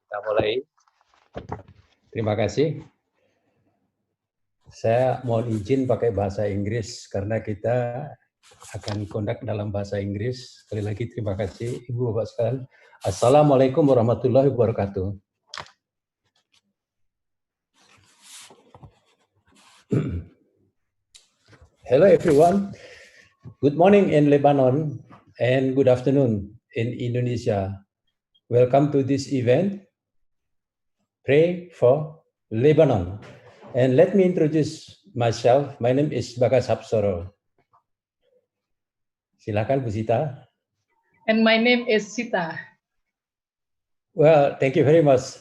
Kita mulai. Terima kasih. Saya mohon izin pakai bahasa Inggris karena kita akan conduct dalam bahasa Inggris. Sekali lagi terima kasih Ibu Bapak sekalian. Assalamualaikum warahmatullahi wabarakatuh. Hello everyone. Good morning in Lebanon and good afternoon in Indonesia. Welcome to this event, Pray for Lebanon. And let me introduce myself. My name is Bagas Hapsoro. Silakan Bu Sita. And my name is Sita. Well, thank you very much.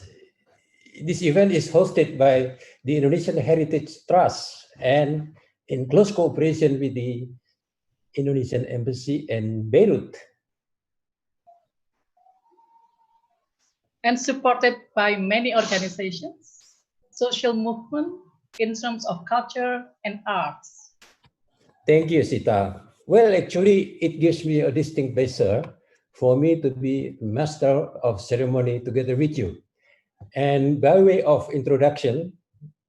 This event is hosted by the Indonesian Heritage Trust and in close cooperation with the Indonesian Embassy in Beirut. And supported by many organizations, social movement in terms of culture and arts. Thank you, Sita. Well, actually, it gives me a distinct pleasure for me to be master of ceremony together with you. And by way of introduction,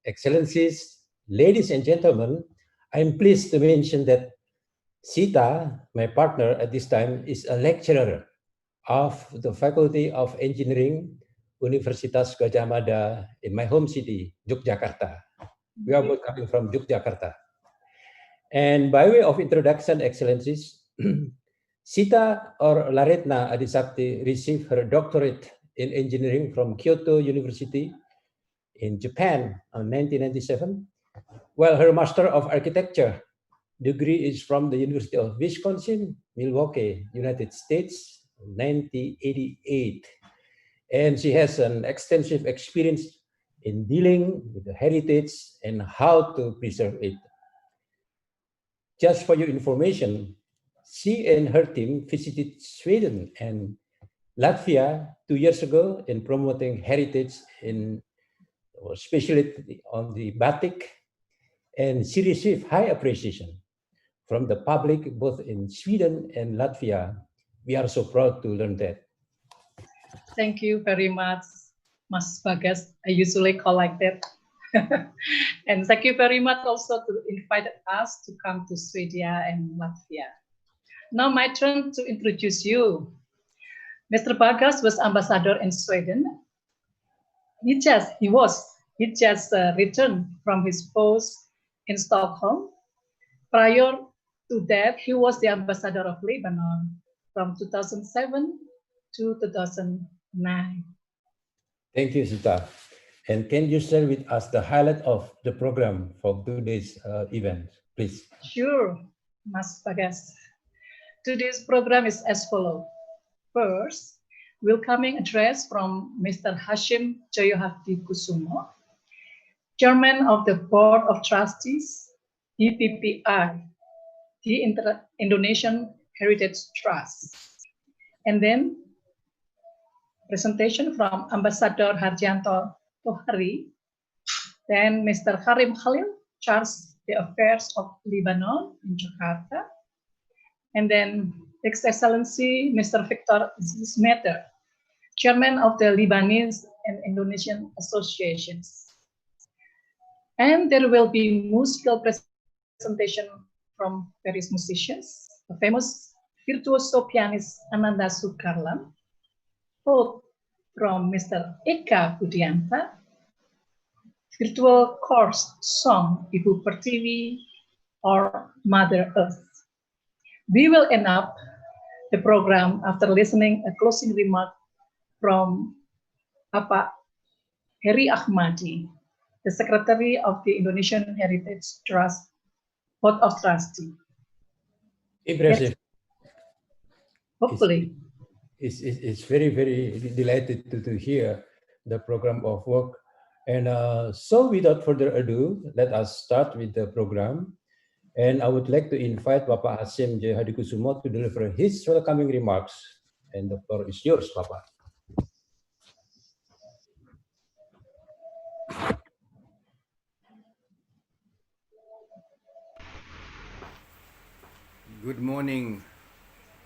Excellencies, ladies and gentlemen, I'm pleased to mention that Sita, my partner at this time, is a lecturer of the Faculty of Engineering, Universitas Gadjah Mada in my home city, Yogyakarta. We are both coming from Yogyakarta. And by way of introduction, Excellencies, Sita or Laretna Adisakti received her doctorate in engineering from Kyoto University in Japan in 1997, while her Master of Architecture degree is from the University of Wisconsin, Milwaukee, United States, 1988. And she has an extensive experience in dealing with the heritage and how to preserve it. Just for your information, she and her team visited Sweden and Latvia 2 years ago in promoting heritage in especially on the batik, and she received high appreciation from the public both in Sweden and Latvia. We are so proud to learn that. Thank you very much, Mas Bagas. I usually call like that. And thank you very much also to invite us to come to Sweden and Latvia. Now my turn to introduce you. Mr. Bagas was ambassador in Sweden. He just returned from his post in Stockholm. Prior to that, he was the ambassador of Lebanon from 2007 to 2009. Thank you, Sita. And can you share with us the highlight of the program for today's event, please? Sure, Mas Bagas. Today's program is as follows. First, welcoming address from Mr. Hashim Joyohadikusumo, Chairman of the Board of Trustees, DPPI, the Indonesian Heritage Trust. And then presentation from Ambassador Harjanto Tohari, then Mr. Karim Khalil, charged the affairs of Lebanon in Jakarta, and then His Excellency Mr. Victor Zismeter, Chairman of the Lebanese and Indonesian Associations. And there will be musical presentation from various musicians, the famous virtuoso pianist Ananda Sukarlam, both from Mr. Eka Budianta, virtual chorus song Ibu Pertiwi or Mother Earth. We will end up the program after listening a closing remark from Bapak Heri Ahmadi, the Secretary of the Indonesian Heritage Trust, Board of Trustees. Impressive. Yes. Hopefully. It's very, very delighted to hear the program of work. And so without further ado, let us start with the program. And I would like to invite Bapak Hashim Joyohadikusumo to deliver his welcoming remarks. And the floor is yours, Bapak. Good morning,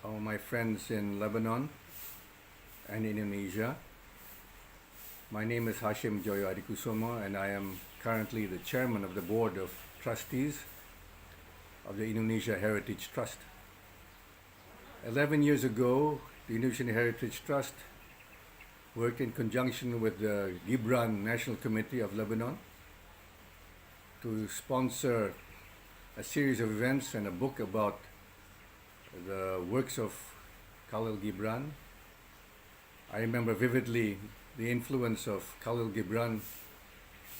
all my friends in Lebanon and Indonesia. My name is Hashim Joyo Adikusumo, and I am currently the chairman of the board of trustees of the Indonesia Heritage Trust. 11 years ago, the Indonesian Heritage Trust worked in conjunction with the Gibran National Committee of Lebanon to sponsor a series of events and a book about the works of Kahlil Gibran. I remember vividly the influence of Kahlil Gibran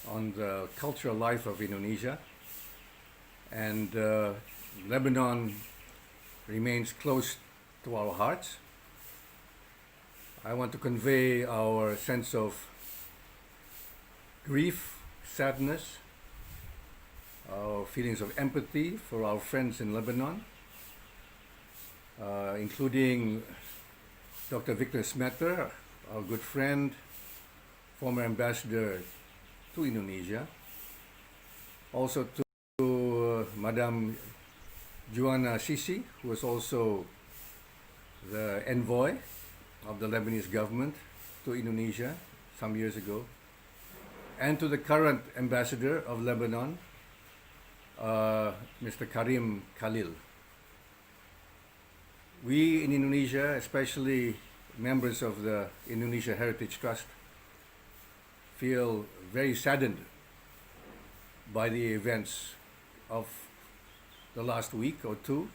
on the cultural life of Indonesia, and Lebanon remains close to our hearts. I want to convey our sense of grief, sadness, our feelings of empathy for our friends in Lebanon, including Dr. Victor Smetter, our good friend, former ambassador to Indonesia, also to Madame Juana Sisi, who was also the envoy of the Lebanese government to Indonesia some years ago, and to the current ambassador of Lebanon, Mr. Kahlil. We in Indonesia, especially members of the Indonesia Heritage Trust, feel very saddened by the events of the last week or two.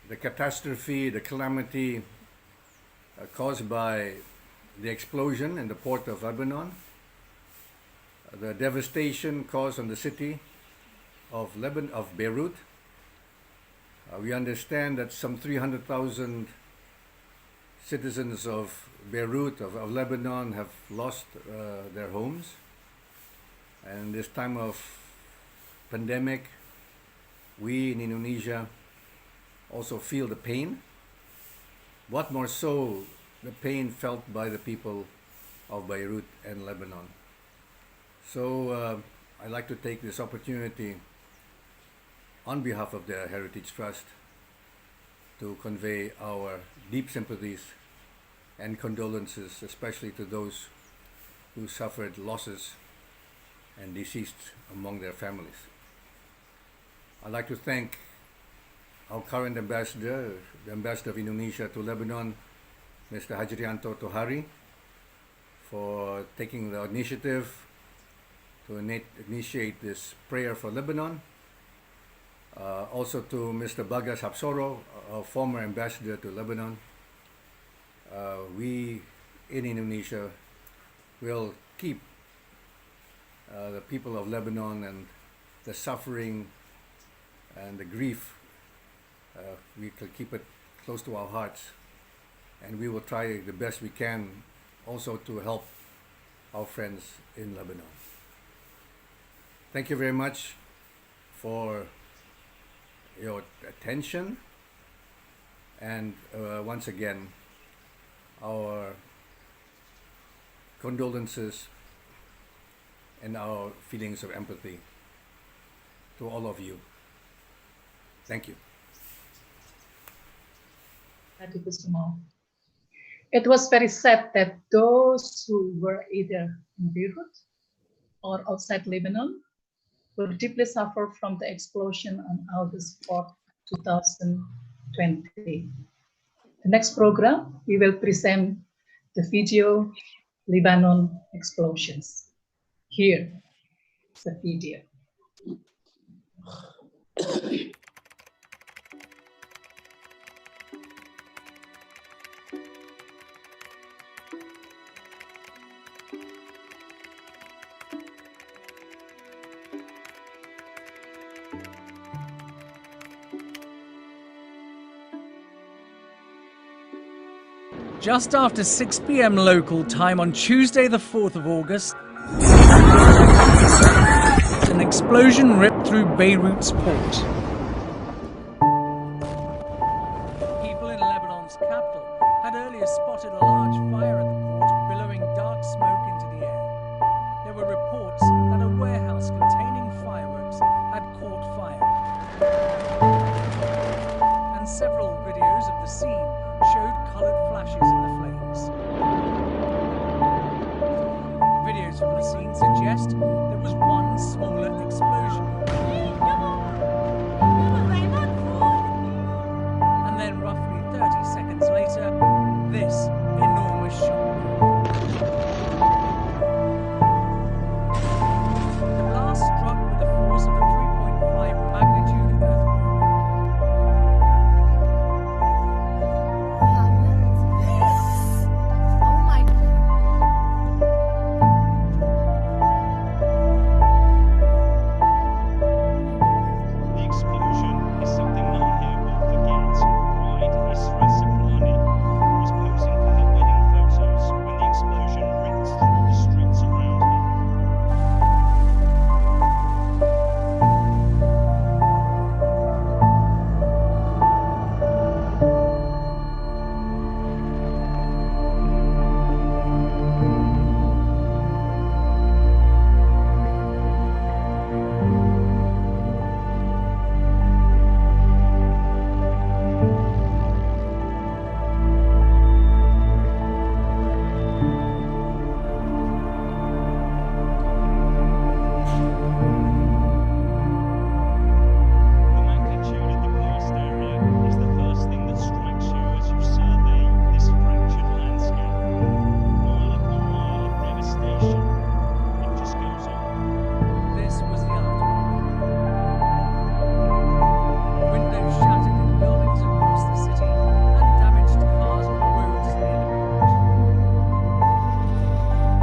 The catastrophe, the calamity caused by the explosion in the port of Lebanon, the devastation caused on the city of Beirut. We understand that some 300,000 citizens of Beirut, of Lebanon, have lost their homes. And this time of pandemic, we in Indonesia also feel the pain. What more so, the pain felt by the people of Beirut and Lebanon. So I'd like to take this opportunity on behalf of the Heritage Trust to convey our deep sympathies and condolences, especially to those who suffered losses and deceased among their families. I'd like to thank our current ambassador, the ambassador of Indonesia to Lebanon, Mr. Hajrianto Tohari, for taking the initiative to initiate this prayer for Lebanon. Also to Mr. Bagas Hapsoro, our former ambassador to Lebanon. We in Indonesia will keep the people of Lebanon and the suffering and the grief, we can keep it close to our hearts, and we will try the best we can also to help our friends in Lebanon. Thank you very much for your attention, and once again, our condolences and our feelings of empathy to all of you. Thank you. It was very sad that those who were either in Beirut or outside Lebanon will deeply suffer from the explosion on August 4th, 2020. The next program, we will present the video Lebanon Explosions. Here is the video. Just after 6 p.m. local time on Tuesday, the 4th of August, an explosion ripped through Beirut's port. People in Lebanon's capital had earlier spotted a large fire at the port, billowing dark smoke into the air. There were reports that a warehouse containing fireworks had caught fire. And several videos of the scene showed coloured flashes in the flames. first, there was one smaller explosion. And then roughly 30 seconds later, this enormous shock. The blast struck with the force of a 3.5 magnitude earthquake. Oh my The explosion is something none here will forget. Bride Isra Soplani was posing for her wedding photos when the explosion ripped through the streets around her. The magnitude of the blast area is the first thing that strikes you as you survey this fractured landscape. Mile upon mile of devastation. It just goes on. This was the aftermath. Windows shattered in buildings across the city and damaged cars on the roads near the port.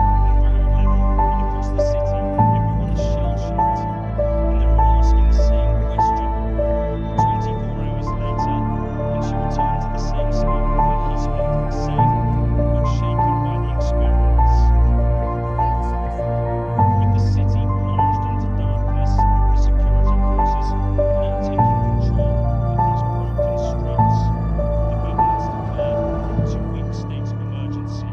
On ground level and across the city, everyone is shell-shocked. And they're all asking the same question. 24 hours later, and she returned to the same spot with her husband, safe but shaken by the experience. With the city plunged into darkness, the security forces are now taking control of these broken streets. The government's declared a 2-week state of emergency.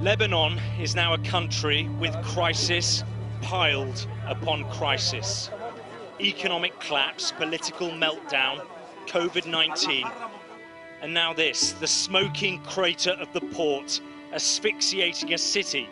Lebanon is now a country with crisis piled upon crisis. Economic collapse, political meltdown, COVID-19, and now this, the smoking crater of the port, asphyxiating a city.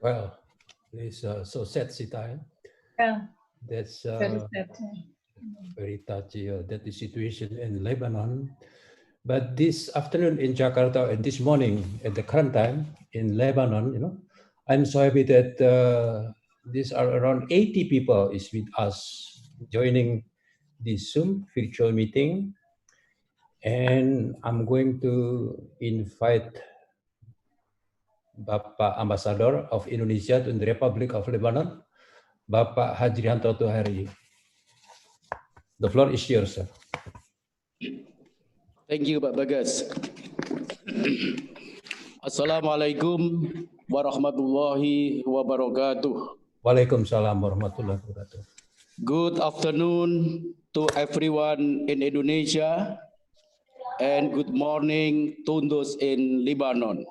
Well, it's so sad, Sita. Yeah, That's very sad. very touchy, that the situation in Lebanon. But this afternoon in Jakarta and this morning at the current time in Lebanon, I'm so happy that these are around 80 people is with us joining this Zoom virtual meeting. And I'm going to invite Bapak Ambassador of Indonesia to the Republic of Lebanon, Bapak Hajrianto Tuhari. The floor is yours, sir. Thank you, Pak Bagas. Assalamualaikum warahmatullahi wabarakatuh. Waalaikumsalam warahmatullahi wabarakatuh. Good afternoon to everyone in Indonesia and good morning to those in Lebanon.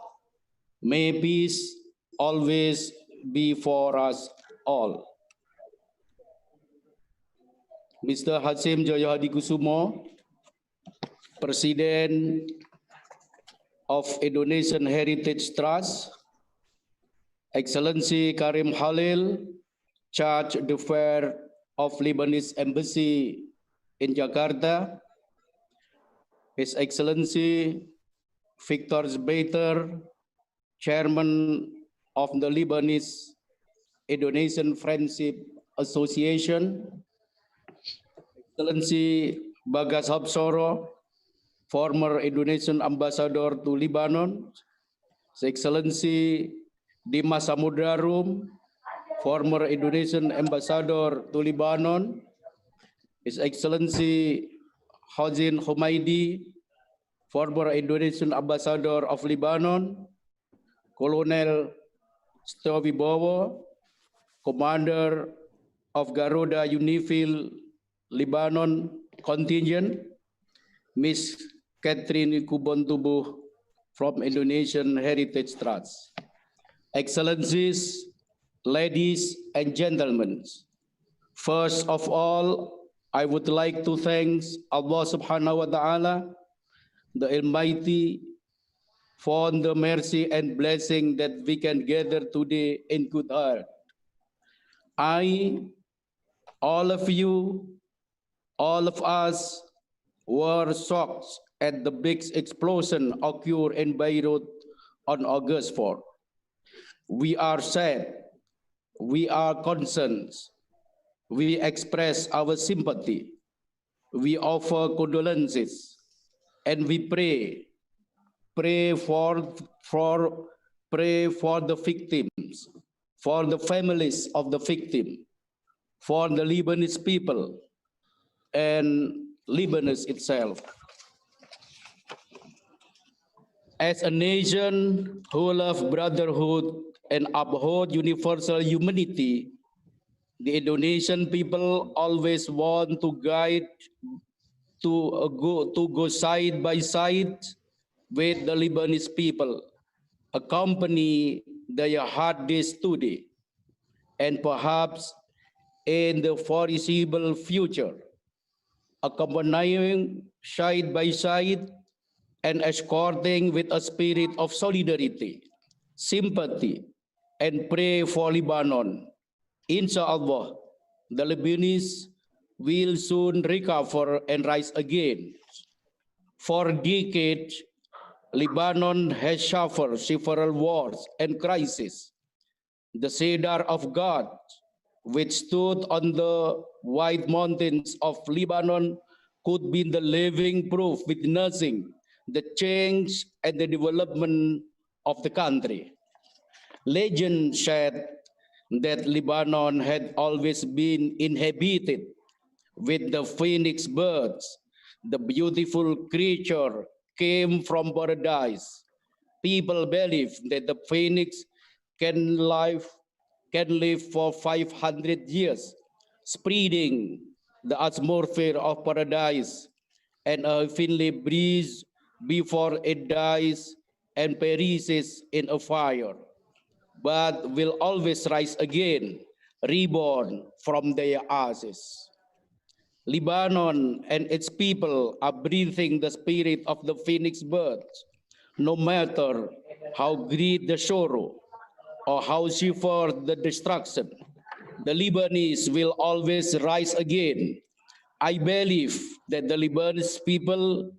May peace always be for us all. Mr. Hasim Jaya Hadikusumo, President of Indonesian Heritage Trust, Excellency Karim Khalil, Charge d'Affaires of Lebanese Embassy in Jakarta, His Excellency Victor Zbeiter, Chairman of the Lebanese Indonesian Friendship Association, Excellency Bagas Habsoro, former Indonesian Ambassador to Lebanon, His Excellency Dimas Samudrarum, former Indonesian Ambassador to Lebanon, His Excellency Hossein Humaidi, former Indonesian Ambassador of Lebanon, Colonel Stowibowo, Commander of Garuda Unifil Lebanon Contingent, Miss Catherine Kubontubuh from Indonesian Heritage Trust. Excellencies, ladies and gentlemen, first of all, I would like to thank Allah subhanahu wa ta'ala, the Almighty, for the mercy and blessing that we can gather today in good heart. I, all of you, all of us were shocked at the big explosion occurred in Beirut on August 4. We are sad, we are concerned, we express our sympathy, we offer condolences, and we pray for the victims, for the families of the victim, for the Lebanese people and Lebanon itself. As a nation who loves brotherhood and uphold universal humanity, the Indonesian people always want to go side by side with the Lebanese people, accompany their hard days today, and perhaps in the foreseeable future, accompanying side by side and escorting with a spirit of solidarity, sympathy, and pray for Lebanon. Inshallah, the Lebanese will soon recover and rise again. For decades, Lebanon has suffered several wars and crises. The Cedar of God, which stood on the white mountains of Lebanon, could be the living proof witnessing the change and the development of the country. Legend said that Lebanon had always been inhabited with the phoenix birds. The beautiful creature came from paradise. People believe that the phoenix can live for 500 years, spreading the atmosphere of paradise and a heavenly breeze before it dies and perishes in a fire, but will always rise again, reborn from their ashes. Lebanon and its people are breathing the spirit of the phoenix bird. No matter how great the sorrow or how severe the destruction, the Lebanese will always rise again. I believe that the Lebanese people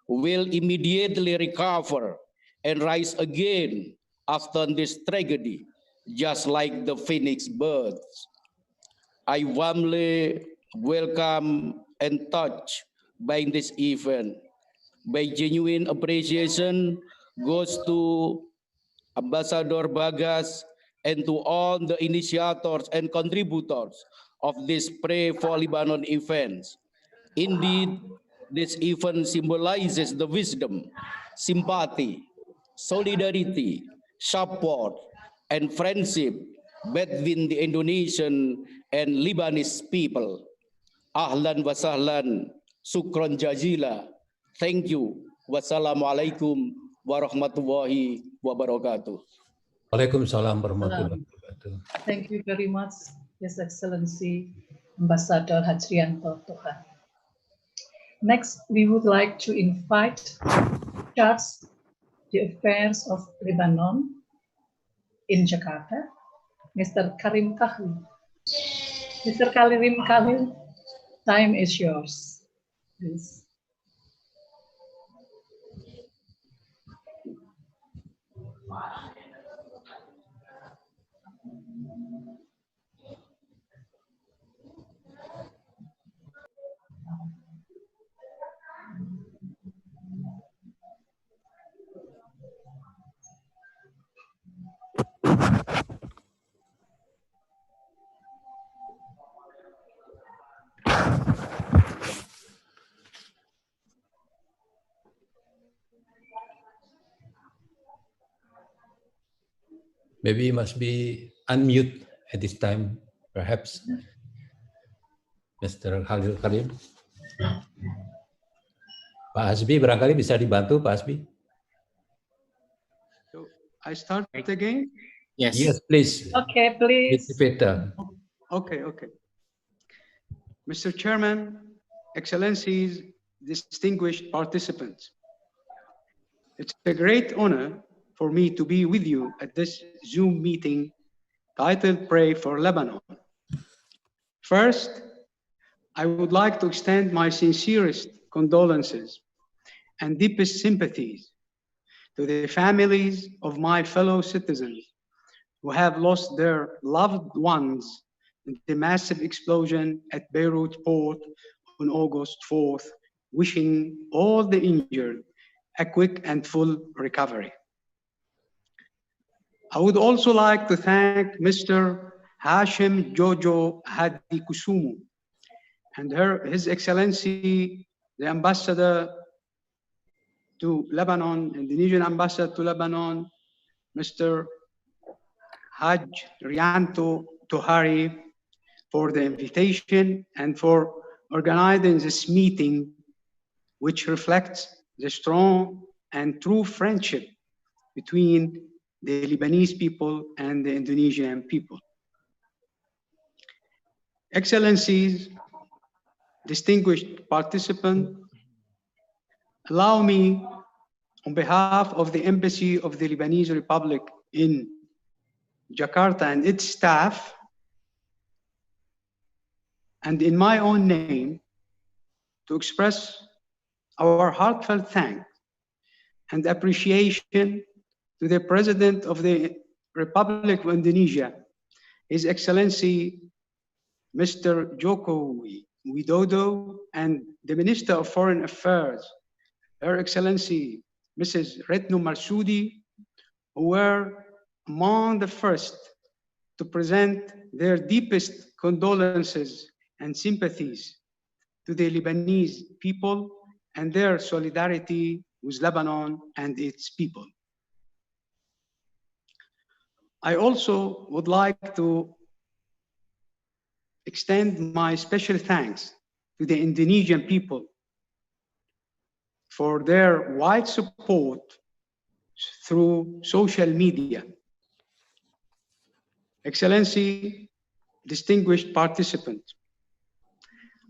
will immediately recover and rise again after this tragedy, just like the phoenix birds. I warmly welcome and touched by this event. My genuine appreciation goes to Ambassador Bagas and to all the initiators and contributors of this Pray for Lebanon events. Indeed, this event symbolizes the wisdom, sympathy, solidarity, support, and friendship between the Indonesian and Lebanese people. Ahlan wa sahlan, sukron jazila. Thank you. Wassalamualaikum warahmatullahi wabarakatuh. Waalaikumsalam warahmatullahi wabarakatuh. Thank you very much, His Excellency Ambassador Hajrianto Tohari. Next, we would like to invite Charge the Affairs of Lebanon in Jakarta, Mr. Karim Kahlil. Mr. Karim Kahlil, time is yours. Please. Maybe he must be unmute at this time, perhaps. Mr. Kahlil Gibran. Pak Hasbi, barangkali bisa dibantu, Pak Hasbi. So I start again? Yes. Yes, please. Okay, please. It's better. Okay. Mr. Chairman, Excellencies, distinguished participants, it's a great honor for me to be with you at this Zoom meeting titled Pray for Lebanon. First, I would like to extend my sincerest condolences and deepest sympathies to the families of my fellow citizens who have lost their loved ones in the massive explosion at Beirut port on August 4th, wishing all the injured a quick and full recovery. I would also like to thank Mr. Hashim Jojo Hadi Kusumu and His Excellency, the Ambassador to Lebanon, Indonesian Ambassador to Lebanon, Mr. Haj Rianto Tohari, for the invitation and for organizing this meeting, which reflects the strong and true friendship between the Lebanese people and the Indonesian people. Excellencies, distinguished participants, allow me, on behalf of the Embassy of the Lebanese Republic in Jakarta and its staff, and in my own name, to express our heartfelt thanks and appreciation to the President of the Republic of Indonesia, His Excellency Mr. Joko Widodo, and the Minister of Foreign Affairs, Her Excellency Mrs. Retno Marsudi, who were among the first to present their deepest condolences and sympathies to the Lebanese people and their solidarity with Lebanon and its people. I also would like to extend my special thanks to the Indonesian people for their wide support through social media. Excellency, distinguished participants,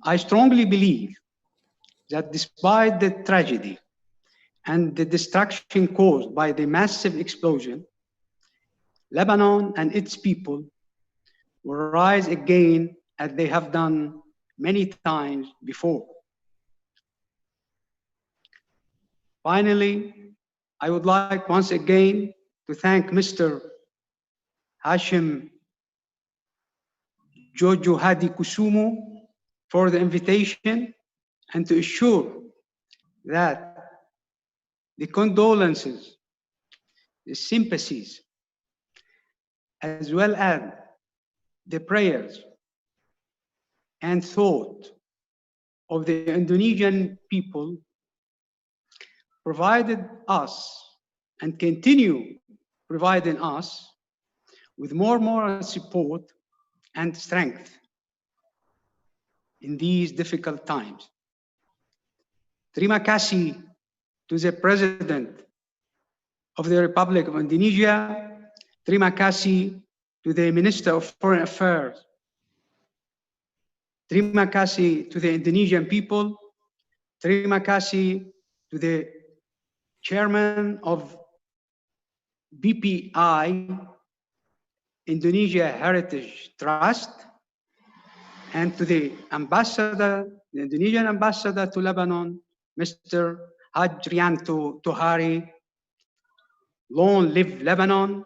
I strongly believe that despite the tragedy and the destruction caused by the massive explosion, Lebanon and its people will rise again as they have done many times before. Finally, I would like once again to thank Mr. Hashim Jojo Hadi Kusumu for the invitation and to assure that the condolences, the sympathies, as well as the prayers and thought of the Indonesian people provided us and continue providing us with more moral support and strength in these difficult times. Terima kasih to the President of the Republic of Indonesia. Terima kasih to the Minister of Foreign Affairs. Terima kasih to the Indonesian people. Terima kasih to the Chairman of BPI, Indonesia Heritage Trust, and to the Ambassador, the Indonesian Ambassador to Lebanon, Mr. Hadrianto Tohari. Long live Lebanon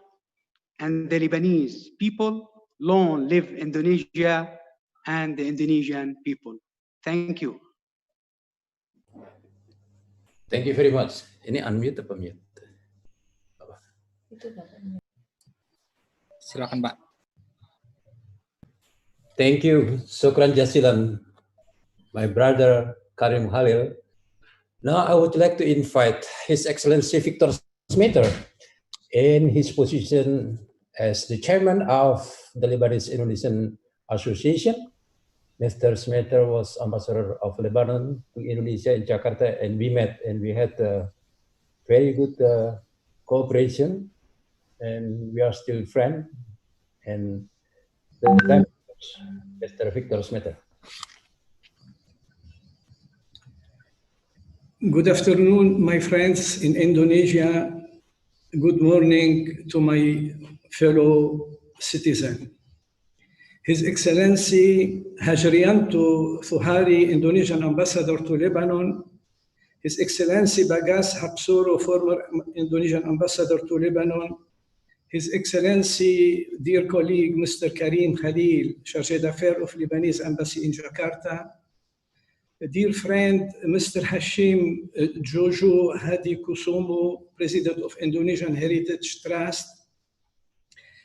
and the Lebanese people. Long live Indonesia and the Indonesian people. Thank you. Thank you very much. Ini unmute apa mute? Silakan, Pak. Thank you. Shukran jazilan, my brother Karim Khalil. Now I would like to invite His Excellency Victor Smeter in his position as the chairman of the Lebanese Indonesian Association. Mr. Smetter was ambassador of Lebanon to Indonesia in Jakarta, and we met and we had very good cooperation, and we are still friends. And the time Mr. Victor Smetter. Good afternoon, my friends in Indonesia. Good morning to my fellow citizen. His Excellency Hajrianto Thuhari, Indonesian Ambassador to Lebanon. His Excellency Bagas Hapsoro, former Indonesian Ambassador to Lebanon. His Excellency, dear colleague, Mr. Karim Khalil, Chargé d'Affaires of Lebanese Embassy in Jakarta. A dear friend, Mr. Hashim Jojo Hadi Kusumo, President of Indonesian Heritage Trust.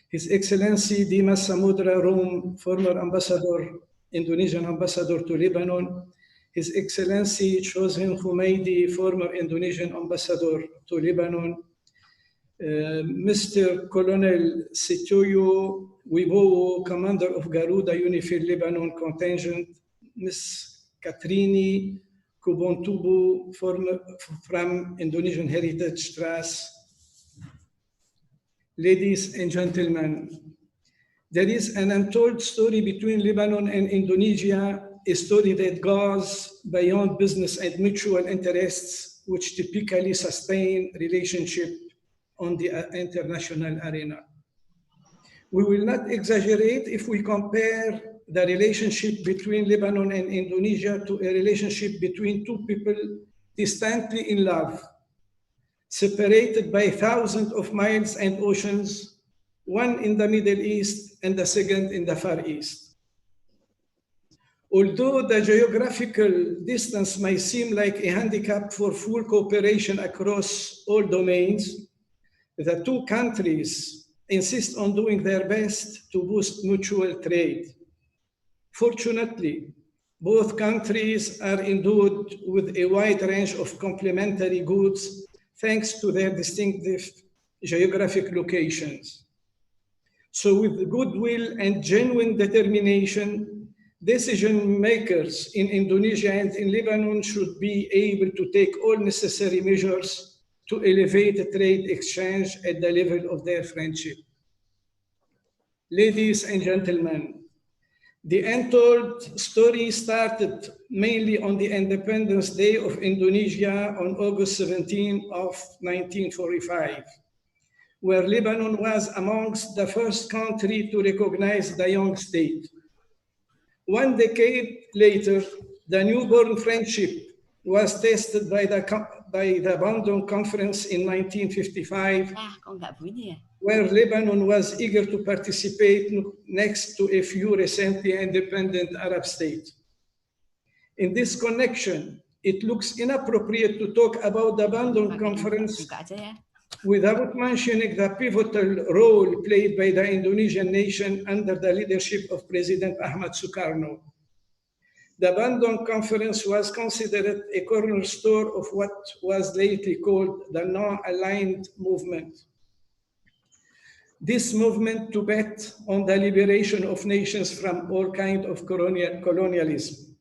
His Excellency Dimas Samudra Rum, former ambassador, Indonesian ambassador to Lebanon. His Excellency Chosin Humaydi, former Indonesian ambassador to Lebanon. Mr. Colonel Sitoyo Wibowo, commander of Garuda Unifil Lebanon contingent. Ms. Katrini Kubontubu, from Indonesian Heritage Trust. Ladies and gentlemen, there is an untold story between Lebanon and Indonesia, a story that goes beyond business and mutual interests, which typically sustain relationship on the international arena. We will not exaggerate if we compare the relationship between Lebanon and Indonesia to a relationship between two people distantly in love, separated by thousands of miles and oceans, one in the Middle East and the second in the Far East. Although the geographical distance may seem like a handicap for full cooperation across all domains, the two countries insist on doing their best to boost mutual trade. Fortunately, both countries are endowed with a wide range of complementary goods thanks to their distinctive geographic locations. So with goodwill and genuine determination, decision makers in Indonesia and in Lebanon should be able to take all necessary measures to elevate trade exchange at the level of their friendship. Ladies and gentlemen, the untold story started mainly on the Independence Day of Indonesia on August 17 of 1945, where Lebanon was amongst the first country to recognize the young state. One decade later, the newborn friendship was tested by the Bandung Conference in 1955, where Lebanon was eager to participate next to a few recently independent Arab states. In this connection, it looks inappropriate to talk about the Bandung Conference without mentioning the pivotal role played by the Indonesian nation under the leadership of President Ahmad Sukarno. The Bandung Conference was considered a cornerstone of what was lately called the non-aligned movement. This movement to bet on the liberation of nations from all kinds of colonialism.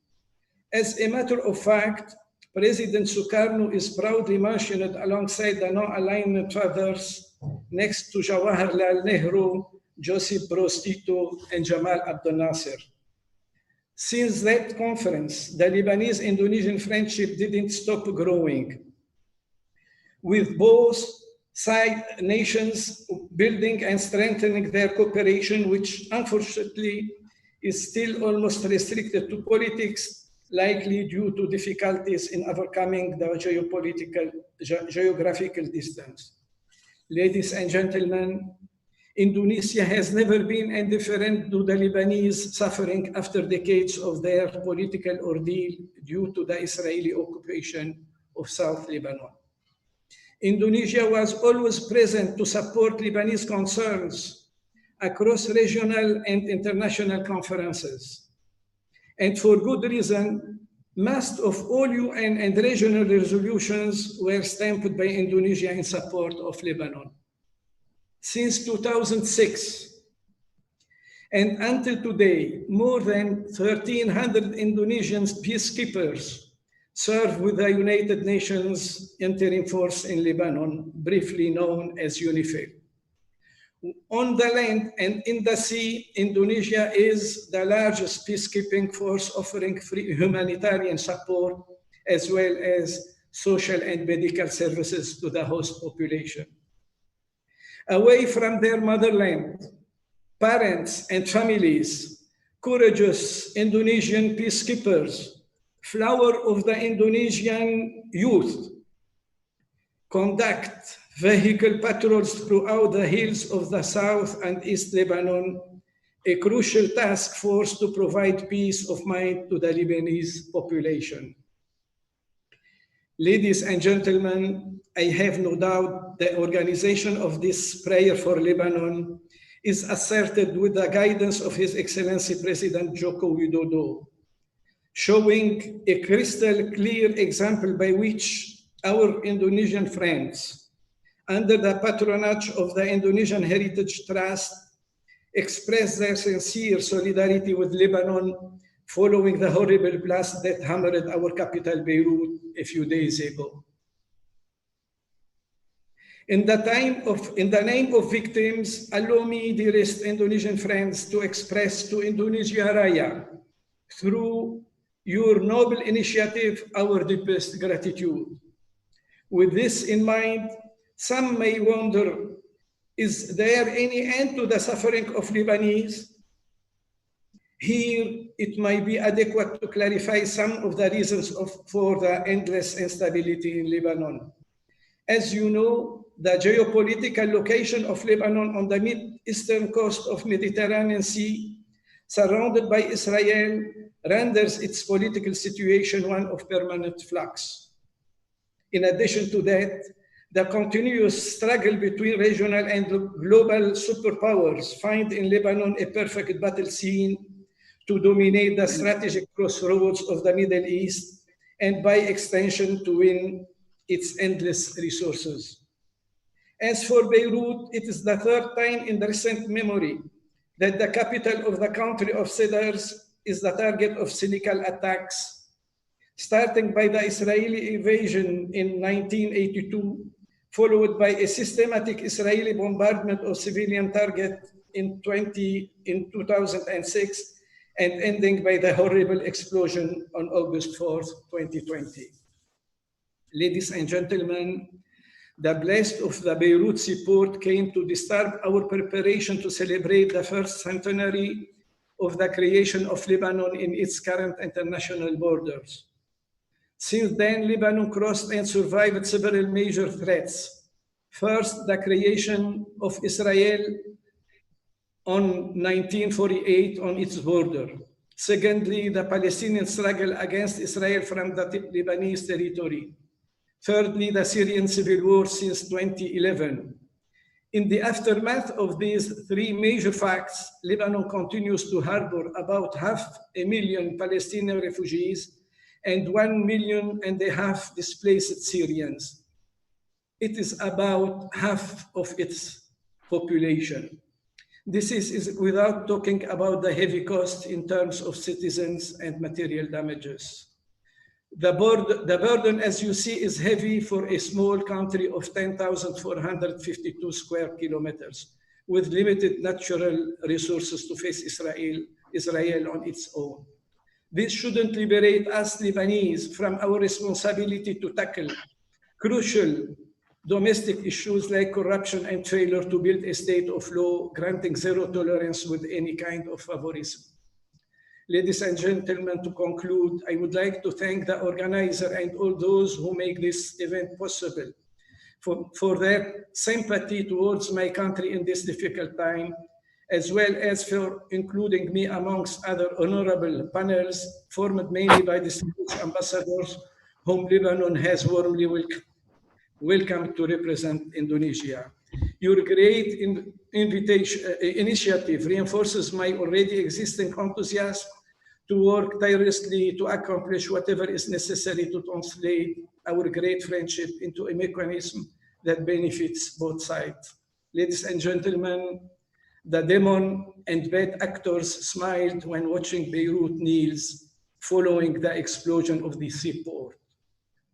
As a matter of fact, President Sukarno is proudly mentioned alongside the non-alignment fathers next to Jawaharlal Nehru, Joseph Broz Tito, and Jamal Abdel Nasser. Since that conference, the Lebanese-Indonesian friendship didn't stop growing, with both side nations building and strengthening their cooperation, which unfortunately is still almost restricted to politics, likely due to difficulties in overcoming the geographical distance. Ladies and gentlemen, Indonesia has never been indifferent to the Lebanese suffering after decades of their political ordeal due to the Israeli occupation of South Lebanon. Indonesia was always present to support Lebanese concerns across regional and international conferences. And for good reason, most of all UN and regional resolutions were stamped by Indonesia in support of Lebanon. since 2006. And until today, more than 1,300 Indonesian peacekeepers serve with the United Nations Interim Force in Lebanon, briefly known as UNIFIL. On the land and in the sea, Indonesia is the largest peacekeeping force offering free humanitarian support as well as social and medical services to the host population. Away from their motherland, parents and families, courageous Indonesian peacekeepers, flower of the Indonesian youth, conduct vehicle patrols throughout the hills of the South and East Lebanon, a crucial task force to provide peace of mind to the Lebanese population. Ladies and gentlemen, I have no doubt the organization of this prayer for Lebanon is asserted with the guidance of His Excellency President Joko Widodo, showing a crystal clear example by which our Indonesian friends, under the patronage of the Indonesian Heritage Trust, express their sincere solidarity with Lebanon following the horrible blast that hammered our capital, Beirut, a few days ago. In the name of victims, allow me, dearest Indonesian friends, to express to Indonesia Raya, through your noble initiative, our deepest gratitude. With this in mind, some may wonder, is there any end to the suffering of Lebanese? Here, it might be adequate to clarify some of the reasons for the endless instability in Lebanon. As you know, the geopolitical location of Lebanon on the mid-eastern coast of Mediterranean Sea, surrounded by Israel, renders its political situation one of permanent flux. In addition to that, the continuous struggle between regional and global superpowers find in Lebanon a perfect battle scene to dominate the strategic crossroads of the Middle East and by extension to win its endless resources. As for Beirut, it is the third time in the recent memory that the capital of the country of cedars is the target of cynical attacks, starting by the Israeli invasion in 1982, followed by a systematic Israeli bombardment of civilian targets in 2006, and ending by the horrible explosion on August 4th, 2020. Ladies and gentlemen, the blast of the Beirut seaport came to disturb our preparation to celebrate the first centenary of the creation of Lebanon in its current international borders. Since then, Lebanon crossed and survived several major threats. First, the creation of Israel on 1948 on its border. Secondly, the Palestinian struggle against Israel from the Lebanese territory. Thirdly, the Syrian civil war since 2011. In the aftermath of these three major facts, Lebanon continues to harbor about 500,000 Palestinian refugees and 1.5 million displaced Syrians. It is about half of its population. This is without talking about the heavy cost in terms of citizens and material damages. The burden, as you see, is heavy for a small country of 10,452 square kilometers, with limited natural resources to face Israel on its own. This shouldn't liberate us Lebanese from our responsibility to tackle crucial domestic issues like corruption and failure to build a state of law, granting zero tolerance with any kind of favorism. Ladies and gentlemen, to conclude, I would like to thank the organizer and all those who make this event possible for their sympathy towards my country in this difficult time, as well as for including me amongst other honorable panels formed mainly by distinguished ambassadors whom Lebanon has warmly welcomed to represent Indonesia. Your great initiative reinforces my already existing enthusiasm to work tirelessly to accomplish whatever is necessary to translate our great friendship into a mechanism that benefits both sides. Ladies and gentlemen, the demon and bad actors smiled when watching Beirut kneels following the explosion of the seaport.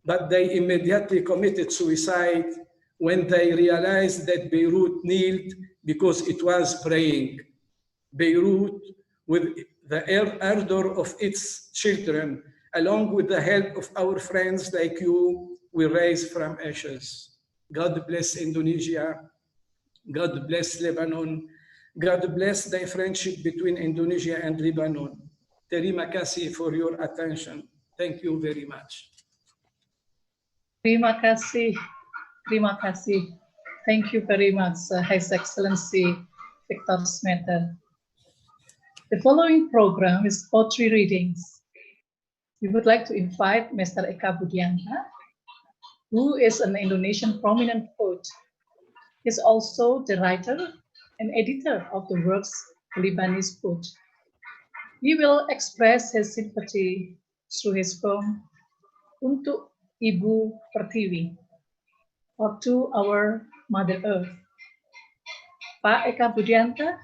But they immediately committed suicide when they realized that Beirut kneeled because it was praying. Beirut, with the ardor of its children, along with the help of our friends like you, we rise from ashes. God bless Indonesia. God bless Lebanon. God bless the friendship between Indonesia and Lebanon. Terima kasih for your attention. Thank you very much. Terima kasih. Terima kasih. Thank you very much, His Excellency Victor Smetter. The following program is poetry readings. We would like to invite Mr. Eka Budianta, who is an Indonesian prominent poet. He is also the writer and editor of the works Lebanese poet. He will express his sympathy through his poem Untuk Ibu Pertiwi, or to our Mother Earth. Pak Eka Budianta,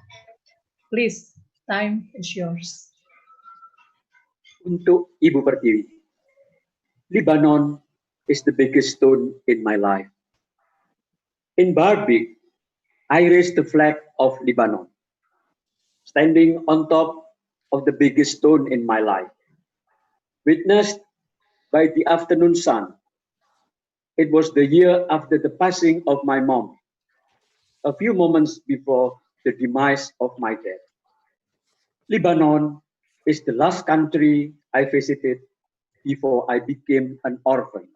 please, time is yours. Untuk Ibu Pertiwi. Lebanon is the biggest stone in my life. In Barbik, I raised the flag of Lebanon, standing on top of the biggest stone in my life. Witnessed by the afternoon sun, it was the year after the passing of my mom, a few moments before the demise of my dad. Lebanon is the last country I visited before I became an orphan.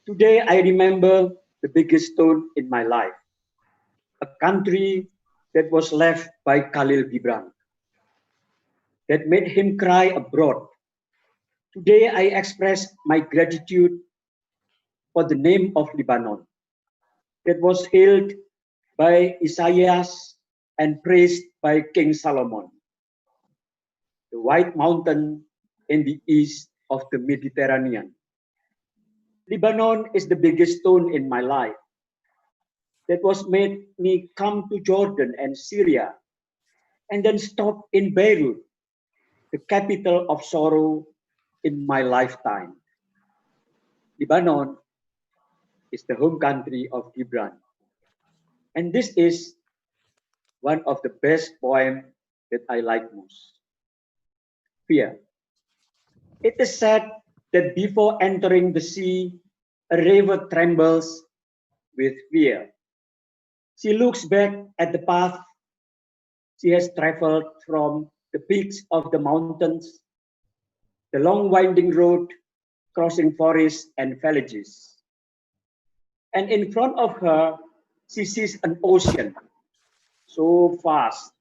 Today, I remember the biggest stone in my life, a country that was left by Kahlil Gibran, that made him cry abroad. Today, I express my gratitude for the name of Lebanon, that was hailed by Isaiah and praised by King Solomon, the white mountain in the east of the Mediterranean. Lebanon is the biggest stone in my life that was made me come to Jordan and Syria and then stop in Beirut, the capital of sorrow in my lifetime. Lebanon is the home country of Gibran. And this is one of the best poems that I like most. Fear. It is said that before entering the sea, a river trembles with fear. She looks back at the path she has traveled from the peaks of the mountains, the long winding road crossing forests and villages. And in front of her, she sees an ocean so vast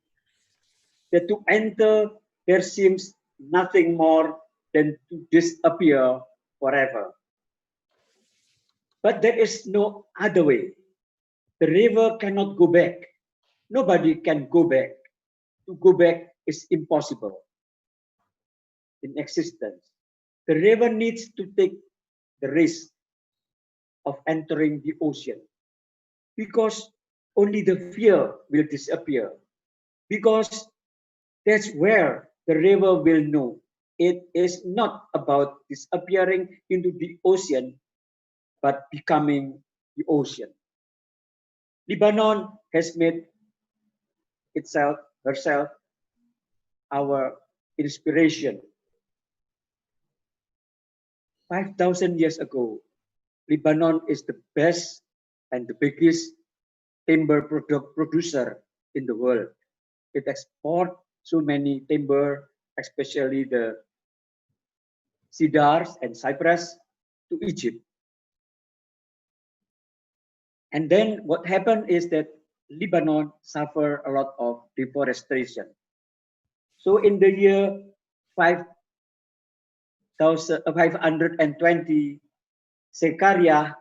that to enter there seems nothing more than to disappear forever. But there is no other way. The river cannot go back. Nobody can go back. To go back is impossible in existence. The river needs to take the risk of entering the ocean because only the fear will disappear. Because that's where the river will know it is not about disappearing into the ocean, but becoming the ocean. Lebanon has made herself our inspiration. 5,000 years ago, Lebanon is the best and the biggest timber producer in the world. It exports so many timber, especially the cedars and cypress, to Egypt. And then what happened is that Lebanon suffered a lot of deforestation. So in the year 520, Zechariah,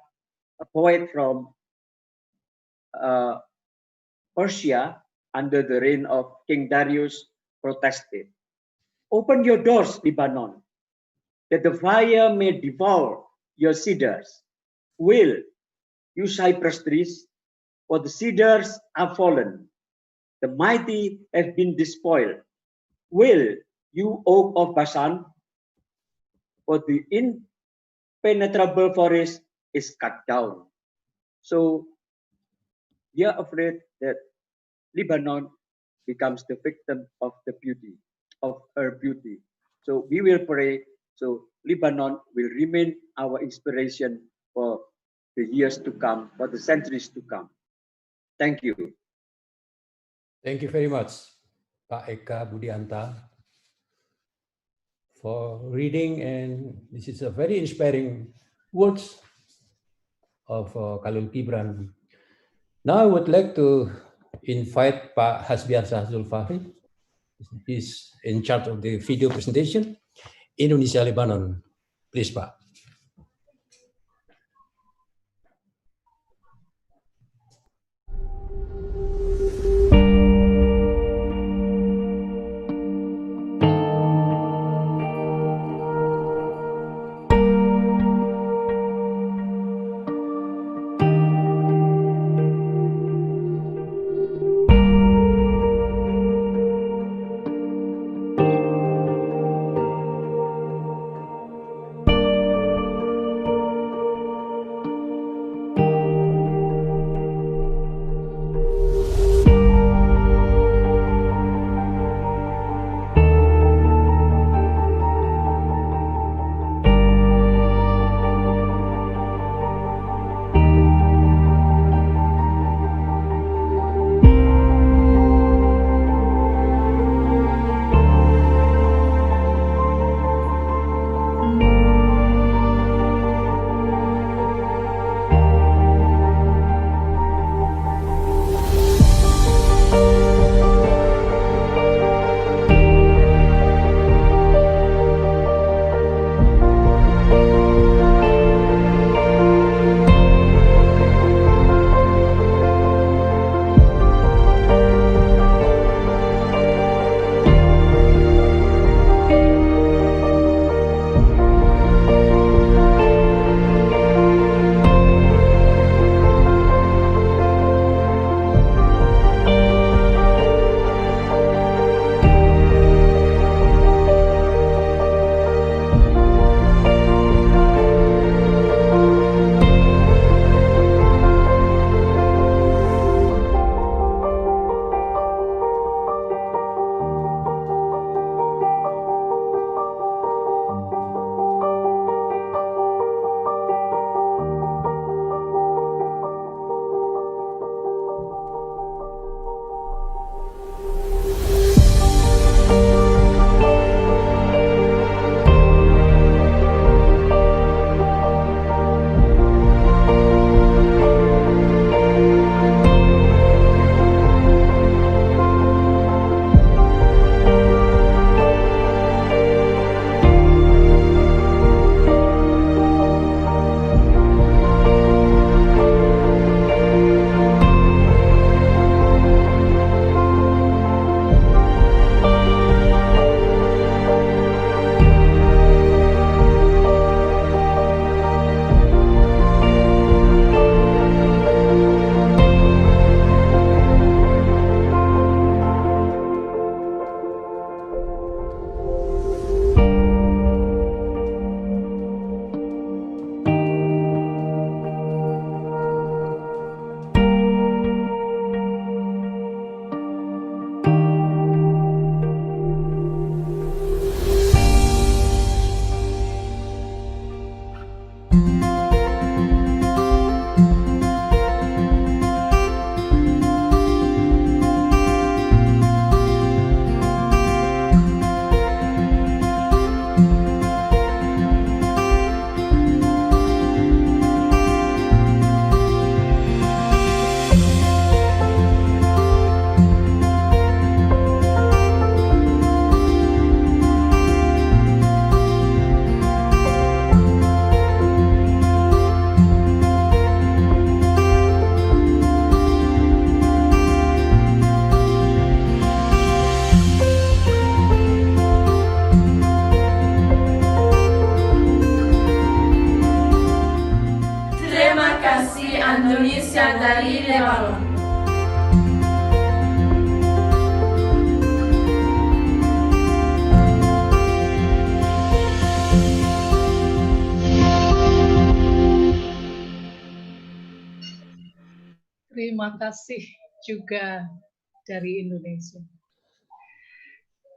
a poet from Persia under the reign of King Darius, protested. Open your doors, Lebanon, that the fire may devour your cedars. Will you cypress trees For the cedars are fallen, the mighty have been despoiled. Will you, oak of Bashan? For the impenetrable forest is cut down. So we are afraid that Lebanon becomes the victim of the beauty, of her beauty. So we will pray. So Lebanon will remain our inspiration for the years to come, for the centuries to come. Thank you. Thank you very much, Pak Eka Budianta, for reading, and this is a very inspiring words of Kahlil Gibran. Now I would like to invite Pak Hasbiansah Zulfahri. He's in charge of the video presentation, Indonesia Lebanon. Please, Pak. terima kasih juga dari Indonesia.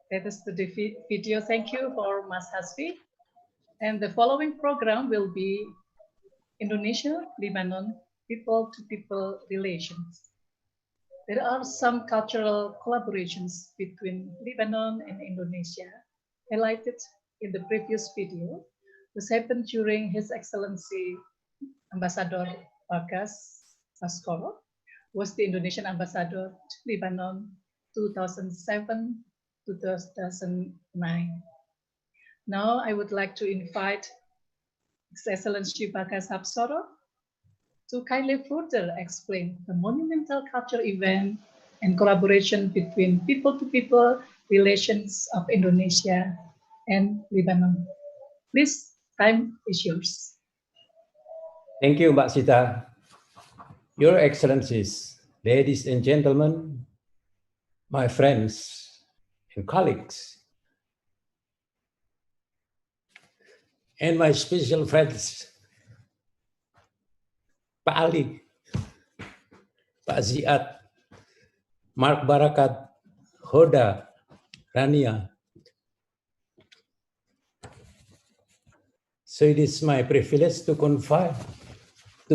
That is the video. Thank you for Mas Hasfi. And the following program will be Indonesia, Lebanon, people-to-people relations. There are some cultural collaborations between Lebanon and Indonesia, highlighted in the previous video. This happened during His Excellency Ambassador Bagas Baskoro was the Indonesian ambassador to Lebanon 2007-2009. Now I would like to invite His Excellency Bagas Baskoro to kindly further explain the monumental cultural event and collaboration between people-to-people relations of Indonesia and Lebanon. Please, time is yours. Thank you, Mbak Sita. Your Excellencies, ladies and gentlemen, my friends and colleagues, and my special friends, Pak Ali, Pak Ziad, Mark Barakat, Hoda, Rania. So it is my privilege to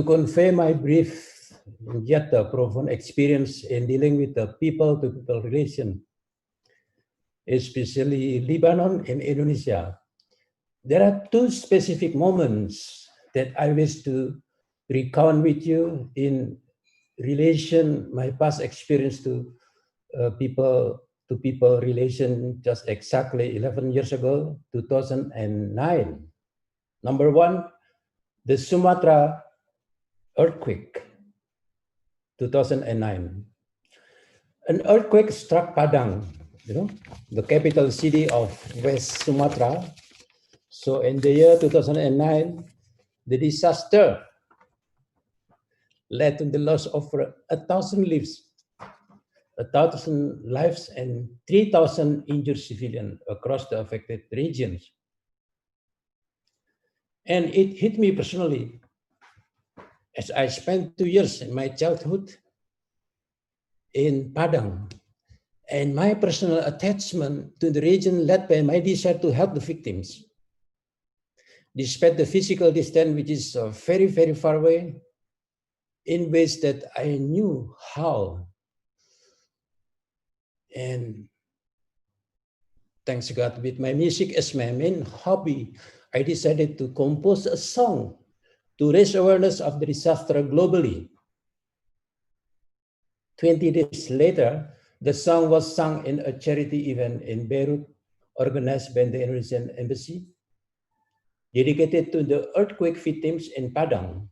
convey my brief yet the profound experience in dealing with the people-to-people relation, especially Lebanon and Indonesia. There are two specific moments that I wish to recount with you in relation my past experience to people-to-people relation just exactly 11 years ago, 2009. Number one, the Sumatra earthquake, 2009. An earthquake struck Padang, the capital city of West Sumatra. So in the year 2009, the disaster led to the loss of 1,000 lives, 1,000 lives and 3,000 injured civilians across the affected regions. And it hit me personally, as I spent 2 years in my childhood in Padang, and my personal attachment to the region led by my desire to help the victims. Despite the physical distance, which is very, very far away, in ways that I knew how. And thanks God, with my music as my main hobby, I decided to compose a song to raise awareness of the disaster globally. 20 days later, the song was sung in a charity event in Beirut, organized by the Indonesian Embassy, dedicated to the earthquake victims in Padang.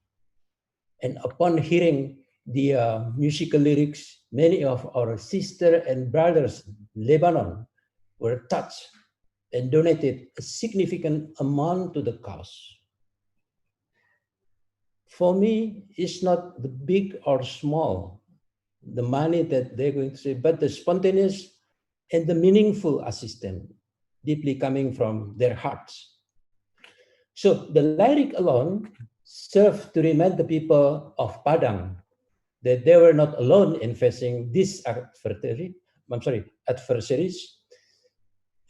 And upon hearing the musical lyrics, many of our sisters and brothers in Lebanon were touched and donated a significant amount to the cause. For me, it's not the big or small, the money that they're going to say, but the spontaneous and the meaningful assistance deeply coming from their hearts. So the lyric alone served to remind the people of Padang that they were not alone in facing this adversaries,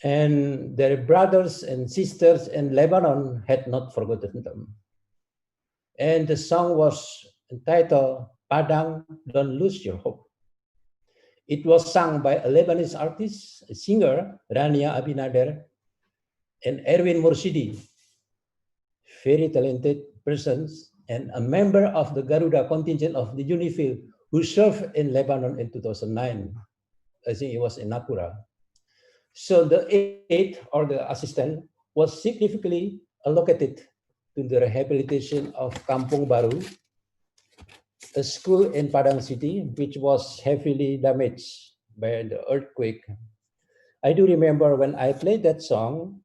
and their brothers and sisters in Lebanon had not forgotten them. And the song was entitled Padang, Don't Lose Your Hope. It was sung by a Lebanese artist, a singer, Rania Abinader, and Erwin Mursidi, very talented persons, and a member of the Garuda contingent of the UNIFIL who served in Lebanon in 2009. I think it was in Nakura. So the aid or the assistance was significantly allocated to the rehabilitation of Kampung Baru, a school in Padang City, which was heavily damaged by the earthquake. I do remember when I played that song,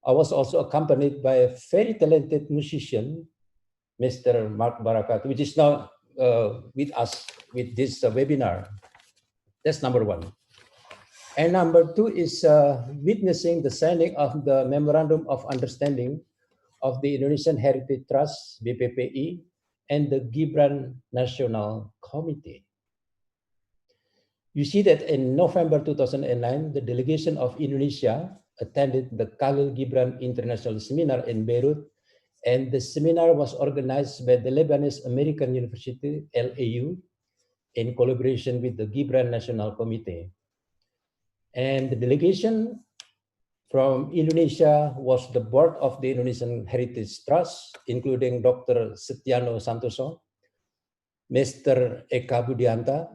I was also accompanied by a very talented musician, Mr. Mark Barakat, which is now with us with this webinar. That's number one. And number two is witnessing the signing of the Memorandum of Understanding of the Indonesian Heritage Trust, BPPI, and the Gibran National Committee. You see that in November 2009, the delegation of Indonesia attended the Kahlil Gibran International Seminar in Beirut, and the seminar was organized by the Lebanese American University, LAU, in collaboration with the Gibran National Committee. And the delegation from Indonesia was the board of the Indonesian Heritage Trust, including Dr. Setiano Santoso, Mr. Eka Budianta,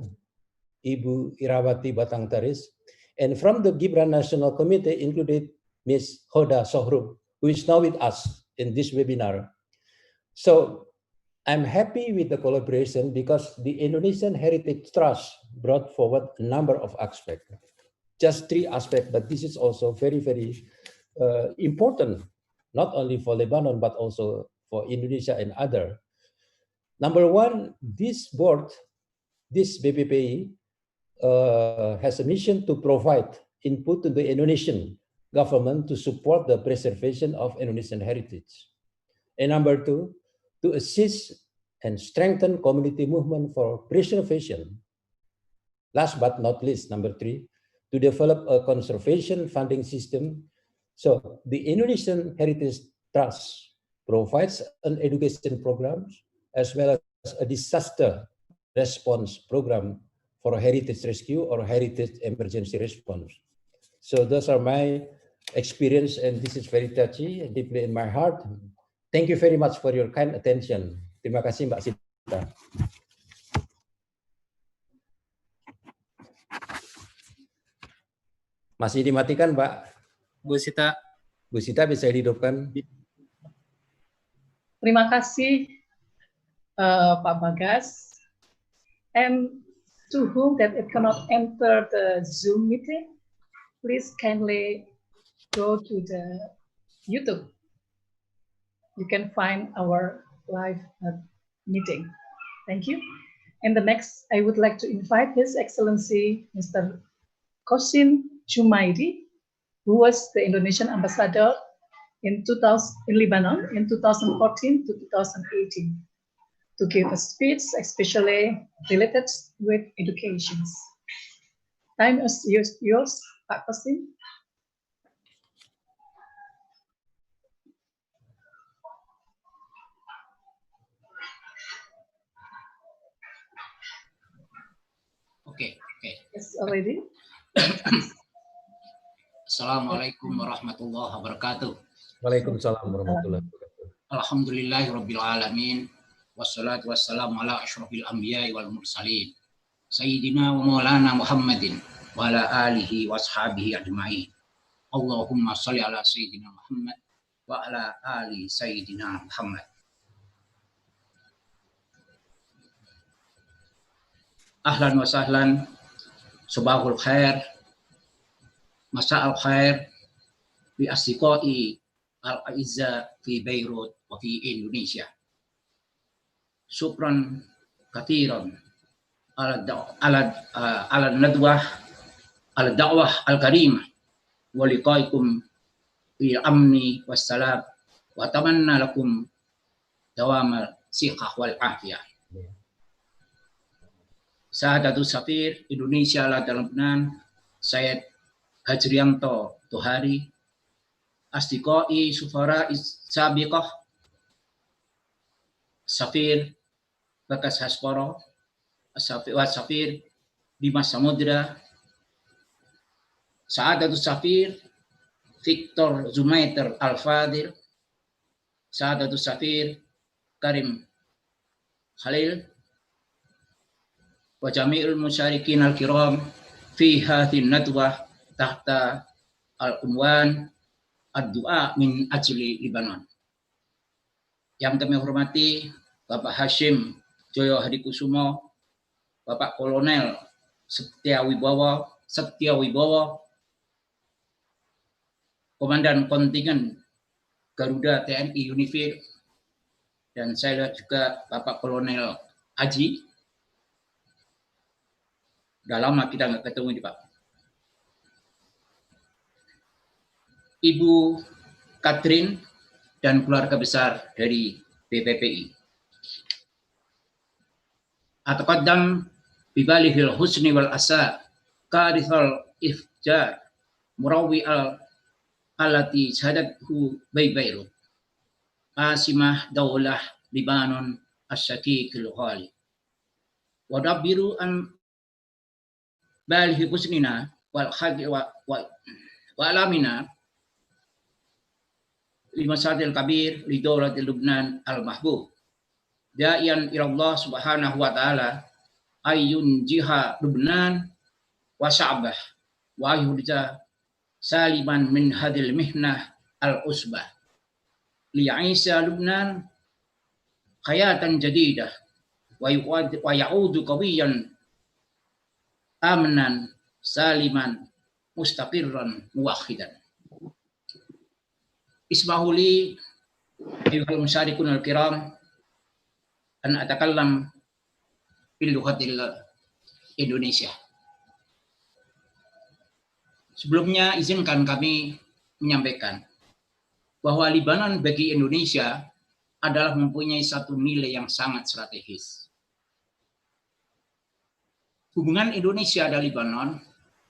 Ibu Irawati Batangtaris, and from the Gibran National Committee included Ms. Hoda Sohrub, who is now with us in this webinar. So I'm happy with the collaboration because the Indonesian Heritage Trust brought forward a number of aspects. Just 3 aspects, but this is also very, very important, not only for Lebanon, but also for Indonesia and other. Number 1, this board, this BPPI, has a mission to provide input to the Indonesian government to support the preservation of Indonesian heritage. And number 2, to assist and strengthen community movement for preservation. Last but not least, number 3, to develop a conservation funding system. So the Indonesian Heritage Trust provides an education program as well as a disaster response program for heritage rescue or heritage emergency response. So those are my experience, and this is very touchy and deeply in my heart. Thank you very much for your kind attention. Terima kasih Mbak Sita. Masih dimatikan Mbak? Bu Sita. Bu Sita bisa dihidupkan. Terima kasih Pak Bagas. And to whom that it cannot enter the Zoom meeting, please kindly go to the YouTube. You can find our live meeting. Thank you. And the next, I would like to invite His Excellency Mr. Qasim Jumaidi, who was the Indonesian ambassador in Lebanon in 2014 to 2018, to give a speech especially related with education. Time is yours, Pak Qasim. Okay. Yes, already. Assalamualaikum warahmatullahi wabarakatuh. Waalaikumsalam warahmatullahi wabarakatuh. Alhamdulillahirabbil alamin. Wassalatu wassalamu ala asyrofil anbiya'i wal mursalin. Sayyidina wa maulana Muhammadin wa ala alihi wa ashabihi ajma'in. Allahumma shalli ala sayyidina Muhammad wa ala ali sayyidina Muhammad. Ahlan wa sahlan, subahul khair, masa'al khair, bi asdiqai al-aizza fi Beirut wa fi Indonesia. Syukran katiran ala nadwah ala da'wah al-karimah wa liqaikum fi amni wassalam wa tamanna lakum dawama siqah wal afiyah. Sahadatut Safir Indonesia Lebanon Syed Hajrianto Tohari, Asdiqai Sufara Sabiqah, Safir Bakas Hasporo, Safir Dimas Samudra, Sahadatut Safir Victor Zumaiter Al-Fadil, Sahadatut Safir Karim Khalil, wa jami'ul musyarikin al-kiram fi hadhihi nadwah tahta al-unwan ad-du'a min ajli Lebanon. Yang kami hormati Bapak Hashim Joyo Hadikusumo, Bapak Kolonel Setia Wibowo, Komandan Kontingen Garuda TNI Unifil, dan saya lihat juga Bapak Kolonel Haji. Udah lama kita nggak ketemu nih Pak. Ibu Katrin dan keluarga besar dari BPPI. Ataqaddam bibalihil husni wal asa karithal ifjar murawi alati syahadathu Beirut asimah daulah Lebanon asyakikil ghali wadabiru an balihi husnina wal khadi wa alamina limasadil kabir li dawlati Lubnan al mahbub da'iyan ila Allah subhanahu wa ta'ala ayyun jiha Lubnan wa sya'bah wa ayyurja saliman min hadil mihnah al usbah li'aisa Lubnan hayatan jadidah wa ya'udu qawiyan amnan saliman mustaqirran muwahhidan. Ismahuli ayyuhal musyarikun al-kiram an atakallam bil lughatil Indonesia. Sebelumnya izinkan kami menyampaikan bahwa Lebanon bagi Indonesia adalah mempunyai satu nilai yang sangat strategis. Hubungan Indonesia dan Lebanon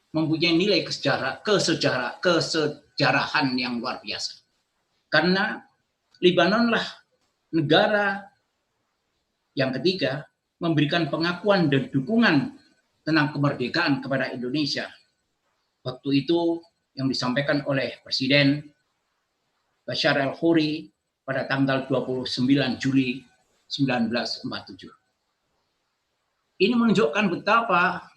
mempunyai nilai kesejarahan yang luar biasa. Karena Lebanonlah negara yang ketiga memberikan pengakuan dan dukungan tentang kemerdekaan kepada Indonesia. Waktu itu yang disampaikan oleh Presiden Bashar al-Khoury pada tanggal 29 Juli 1947. Ini menunjukkan betapa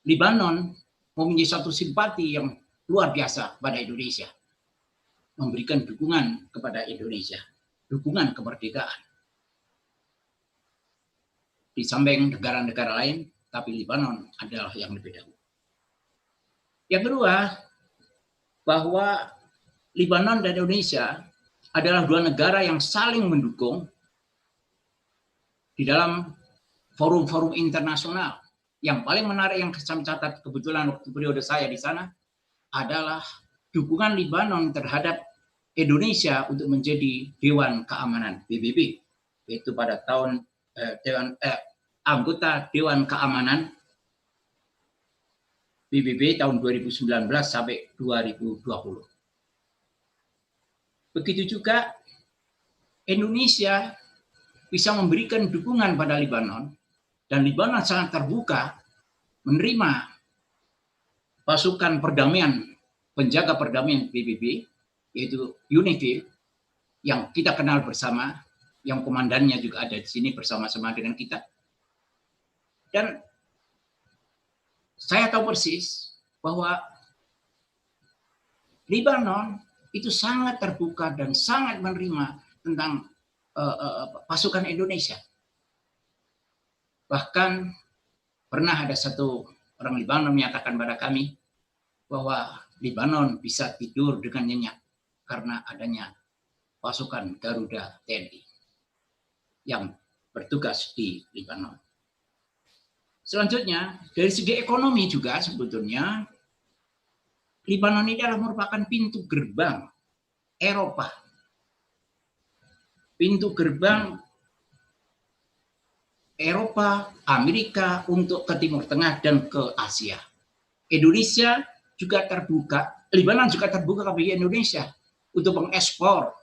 Lebanon mempunyai satu simpati yang luar biasa pada Indonesia. Memberikan dukungan kepada Indonesia. Dukungan kemerdekaan. Di samping negara-negara lain, tapi Lebanon adalah yang lebih dahulu. Yang kedua, bahwa Lebanon dan Indonesia adalah dua negara yang saling mendukung di dalam forum-forum internasional. Yang paling menarik yang saya catat kebetulan waktu periode saya di sana adalah dukungan Lebanon terhadap Indonesia untuk menjadi Dewan Keamanan PBB, yaitu pada tahun anggota Dewan Keamanan PBB tahun 2019 sampai 2020. Begitu juga Indonesia bisa memberikan dukungan pada Lebanon, dan Lebanon sangat terbuka menerima pasukan perdamaian, penjaga perdamaian PBB, yaitu UNIFIL, yang kita kenal bersama, yang komandannya juga ada di sini bersama-sama dengan kita. Dan saya tahu persis bahwa Lebanon itu sangat terbuka dan sangat menerima tentang pasukan Indonesia. Bahkan pernah ada satu orang Lebanon menyatakan pada kami bahwa Lebanon bisa tidur dengan nyenyak karena adanya pasukan Garuda TNI yang bertugas di Lebanon. Selanjutnya, dari segi ekonomi juga sebetulnya Lebanon ini adalah merupakan pintu gerbang Eropa. Pintu gerbang Eropa, Amerika untuk ke Timur Tengah dan ke Asia. Indonesia juga terbuka, Lebanon juga terbuka bagi Indonesia untuk mengekspor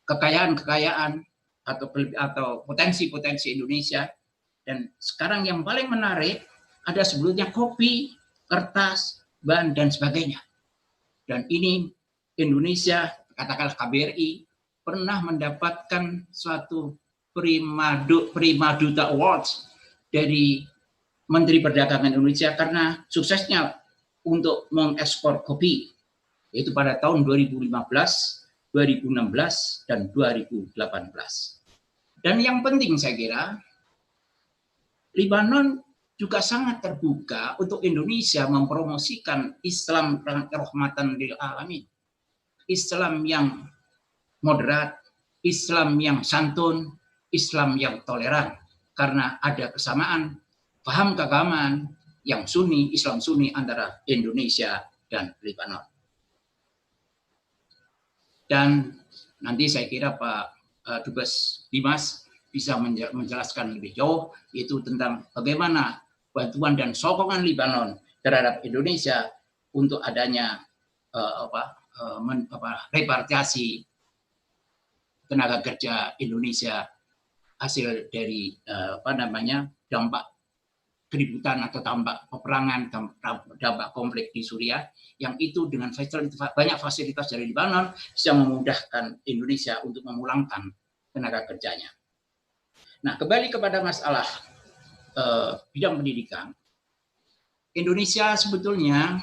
kekayaan-kekayaan atau potensi-potensi Indonesia. Dan sekarang yang paling menarik ada sebelumnya kopi, kertas, ban, dan sebagainya. Dan ini Indonesia, katakanlah KBRI, pernah mendapatkan suatu Prima Duta Awards dari Menteri Perdagangan Indonesia karena suksesnya untuk mengekspor kopi, yaitu pada tahun 2015, 2016, dan 2018. Dan yang penting saya kira, Lebanon juga sangat terbuka untuk Indonesia mempromosikan Islam rahmatan lil alamin. Islam yang moderat, Islam yang santun, Islam yang toleran, karena ada kesamaan paham keagamaan yang Sunni, Islam Sunni antara Indonesia dan Lebanon. Dan nanti saya kira Pak Dubes Dimas bisa menjelaskan lebih jauh, yaitu tentang bagaimana bantuan dan sokongan Lebanon terhadap Indonesia untuk adanya repatriasi tenaga kerja Indonesia hasil dari dampak keributan atau dampak peperangan, dampak konflik di Suriah, yang itu dengan banyak fasilitas dari Lebanon bisa memudahkan Indonesia untuk memulangkan tenaga kerjanya. Nah, kembali kepada masalah bidang pendidikan, Indonesia sebetulnya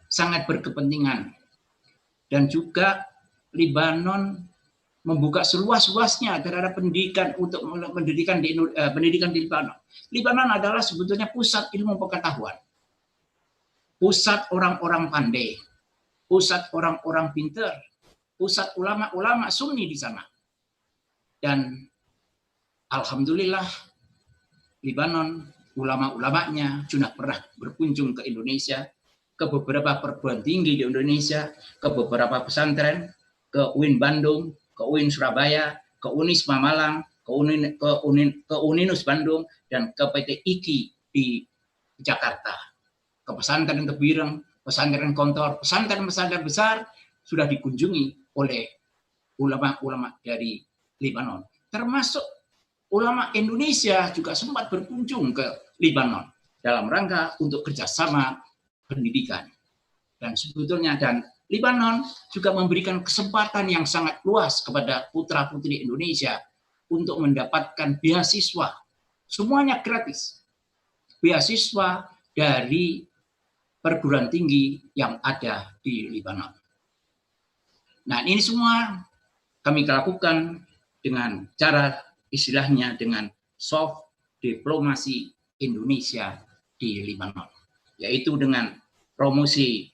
sangat berkepentingan, dan juga Lebanon membuka seluas-luasnya terhadap pendidikan untuk pendidikan di Lebanon. Lebanon adalah sebetulnya pusat ilmu pengetahuan, pusat orang-orang pandai, pusat orang-orang pintar, pusat ulama-ulama Sunni di sana. Dan alhamdulillah Lebanon, ulama-ulamanya sudah pernah berkunjung ke Indonesia, ke beberapa perguruan tinggi di Indonesia, ke beberapa pesantren, ke UIN Bandung, ke UIN Surabaya, ke Unisma Malang, ke Uninus Bandung, dan ke PT IKI di Jakarta, ke pesantren Tebireng, pesantren Kontor, pesantren-pesantren besar sudah dikunjungi oleh ulama-ulama dari Lebanon. Termasuk ulama Indonesia juga sempat berkunjung ke Lebanon dalam rangka untuk kerjasama pendidikan. Dan sebetulnya Lebanon juga memberikan kesempatan yang sangat luas kepada putra-putri Indonesia untuk mendapatkan beasiswa. Semuanya gratis. Beasiswa dari perguruan tinggi yang ada di Lebanon. Nah, ini semua kami lakukan dengan cara istilahnya dengan soft diplomasi Indonesia di Lebanon, yaitu dengan promosi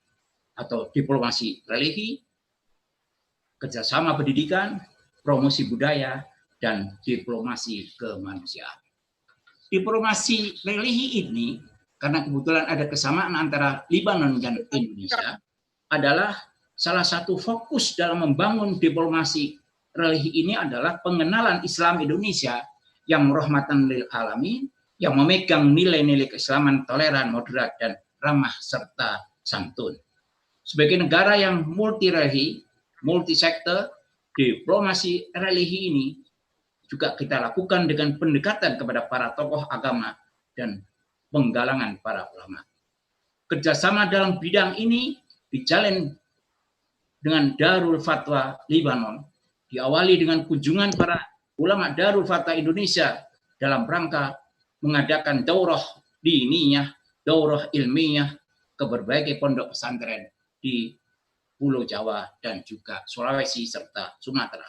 atau diplomasi religi, kerjasama pendidikan, promosi budaya, dan diplomasi kemanusiaan. Diplomasi religi ini, karena kebetulan ada kesamaan antara Lebanon dan Indonesia, adalah salah satu fokus dalam membangun diplomasi religi ini adalah pengenalan Islam Indonesia yang rahmatan lil alamin, yang memegang nilai-nilai keislaman toleran, moderat, dan ramah serta santun. Sebagai negara yang multi religi, multi sektor, diplomasi religi ini juga kita lakukan dengan pendekatan kepada para tokoh agama dan penggalangan para ulama. Kerjasama dalam bidang ini dijalin dengan Darul Fatwa Lebanon, diawali dengan kunjungan para ulama Darul Fatwa Indonesia dalam rangka mengadakan daurah diniyah, daurah ilmiah ke berbagai pondok pesantren di Pulau Jawa dan juga Sulawesi serta Sumatera.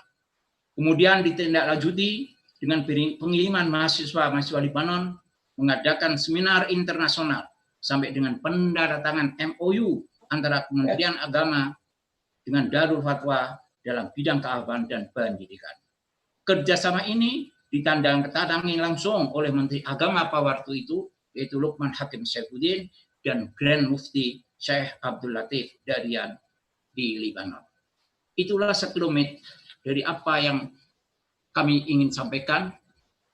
Kemudian ditindaklanjuti dengan pengiriman mahasiswa Lebanon mengadakan seminar internasional sampai dengan penandatangan MOU antara Kementerian Agama dengan Darul Fatwa dalam bidang keagamaan dan pendidikan. Kerjasama ini ditandangi langsung oleh Menteri Agama pada waktu itu, yaitu Lukman Hakim Saifuddin dan Grand Mufti Syekh Abdul Latif Darian di Lebanon. Itulah sekelumit dari apa yang kami ingin sampaikan,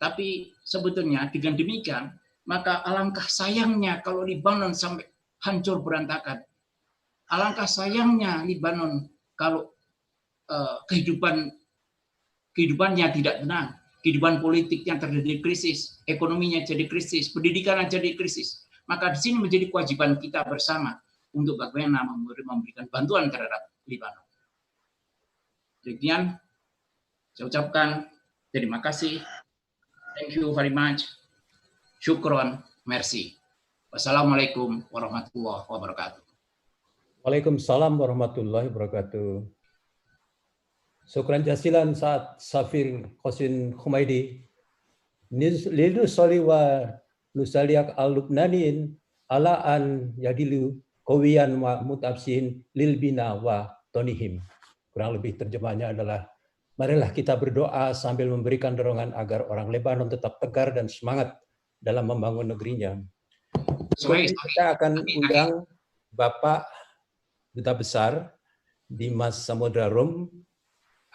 tapi sebetulnya dengan demikian, maka alangkah sayangnya kalau Lebanon sampai hancur berantakan. Alangkah sayangnya Lebanon kalau kehidupannya tidak tenang, kehidupan politiknya terjadi krisis, ekonominya jadi krisis, pendidikannya jadi krisis. Maka di sini menjadi kewajiban kita bersama untuk bagaimana memberikan bantuan terhadap Lebanon. Demikian, saya ucapkan terima kasih. Thank you very much. Syukron, merci. Wassalamualaikum warahmatullahi wabarakatuh. Waalaikumsalam warahmatullahi wabarakatuh. Syukran jasilan saat Safir Qasim Khumaidi. Lilu soli wa nusaliak al-Lubnanin ala an yadilu kawiyan wa mutabsin lil bina wa tonihim. Kurang lebih terjemahnya adalah, marilah kita berdoa sambil memberikan dorongan agar orang Lebanon tetap tegar dan semangat dalam membangun negerinya. Kita akan undang Bapak Duta Besar Dimas Samudra Rum,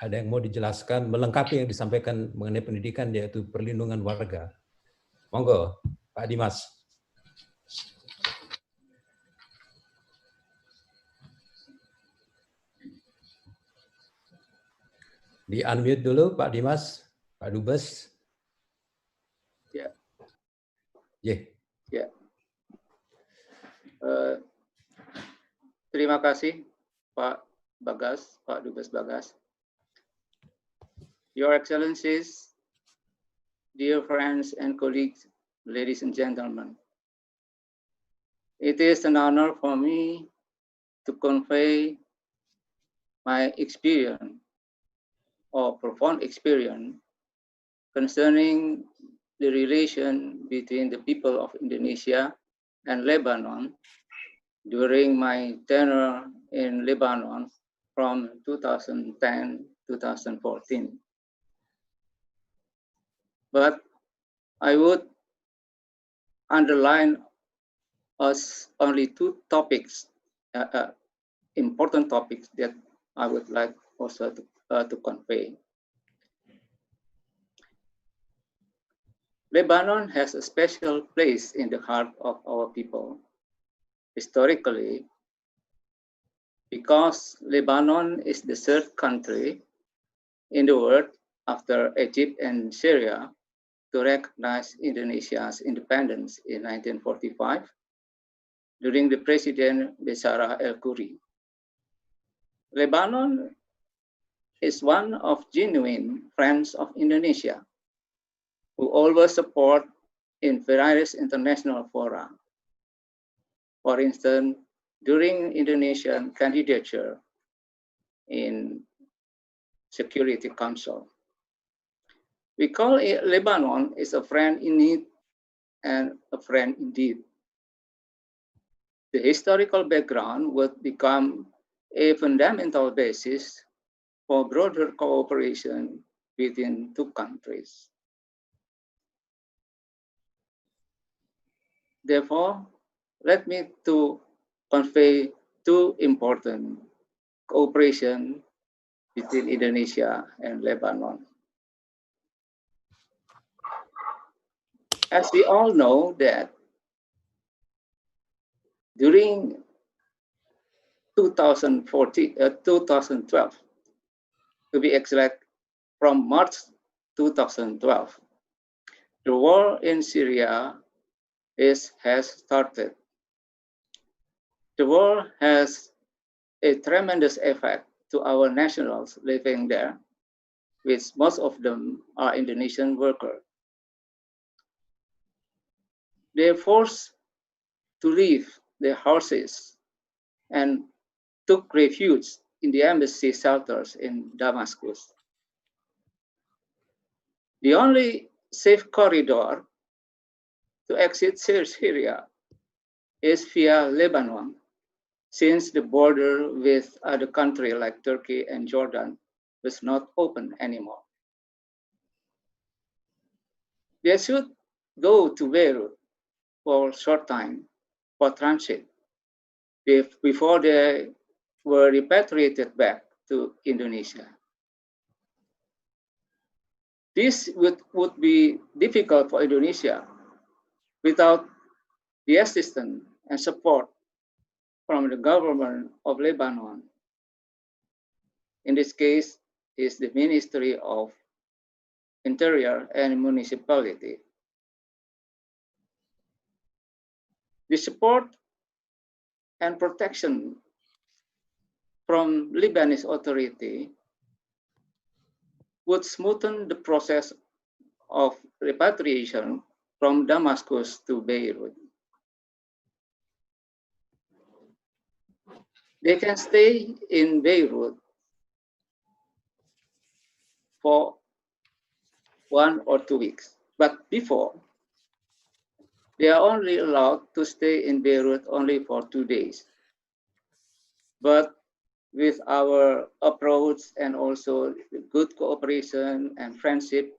ada yang mau dijelaskan melengkapi yang disampaikan mengenai pendidikan yaitu perlindungan warga? Monggo, Pak Dimas. Di unmute dulu Pak Dimas, Pak Dubes. Ya. Yeah. Ya. Terima kasih Pak Bagas, Pak Dubes Bagas. Your Excellencies, dear friends and colleagues, ladies and gentlemen. It is an honor for me to convey my experience or profound experience concerning the relation between the people of Indonesia and Lebanon during my tenure in Lebanon from 2010-2014. But I would underline us only two topics, important topics that I would like also to convey. Lebanon has a special place in the heart of our people, historically, because Lebanon is the third country in the world after Egypt and Syria to recognize Indonesia's independence in 1945 during the President Besara El-Khoury. Lebanon is one of genuine friends of Indonesia who always support in various international fora. For instance, during Indonesian candidature in Security Council. We call it Lebanon is a friend in need and a friend indeed. The historical background would become a fundamental basis for broader cooperation between two countries. Therefore, let me to convey two important cooperation between Indonesia and Lebanon. As we all know that during 2012, to be exact, from March 2012, the war in Syria has started. The war has a tremendous effect to our nationals living there, which most of them are Indonesian workers. They are forced to leave their houses and took refuge in the embassy shelters in Damascus. The only safe corridor to exit Syria is via Lebanon, since the border with other countries like Turkey and Jordan was not open anymore. They should go to Beirut for a short time for transit before they were repatriated back to Indonesia. This would be difficult for Indonesia without the assistance and support from the government of Lebanon. In this case, is the Ministry of Interior and Municipality. The support and protection from Lebanese authority would smoothen the process of repatriation from Damascus to Beirut. They can stay in Beirut for 1 or 2 weeks, but before, they are only allowed to stay in Beirut only for 2 days. But with our approach and also good cooperation and friendship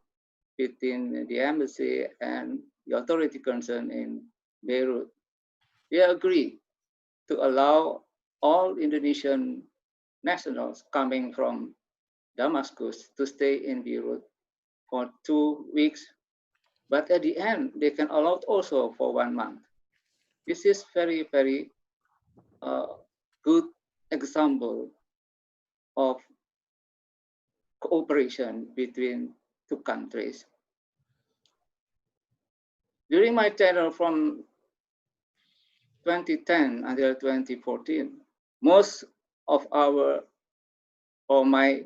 between the embassy and the authority concerned in Beirut, they agree to allow all Indonesian nationals coming from Damascus to stay in Beirut for 2 weeks, but at the end, they can allow also for 1 month. This is very, very good example of cooperation between two countries. During my tenure from 2010 until 2014, most of my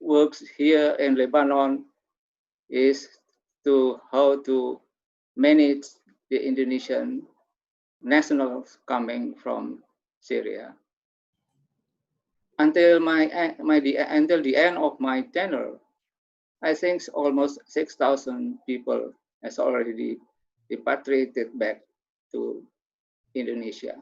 works here in Lebanon is to how to manage the Indonesian nationals coming from Syria. Until the end of my tenure, I think almost 6,000 people has already repatriated back to Indonesia.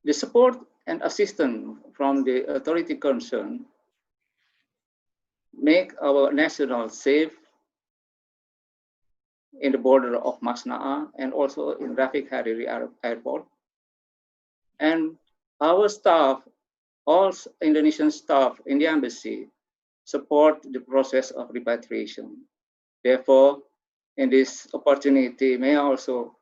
The support and assistance from the authority concerned make our nationals safe in the border of Masna'a and also in Rafiq Hariri Airport. And our staff, all Indonesian staff in the embassy, support the process of repatriation. Therefore, in this opportunity, may I also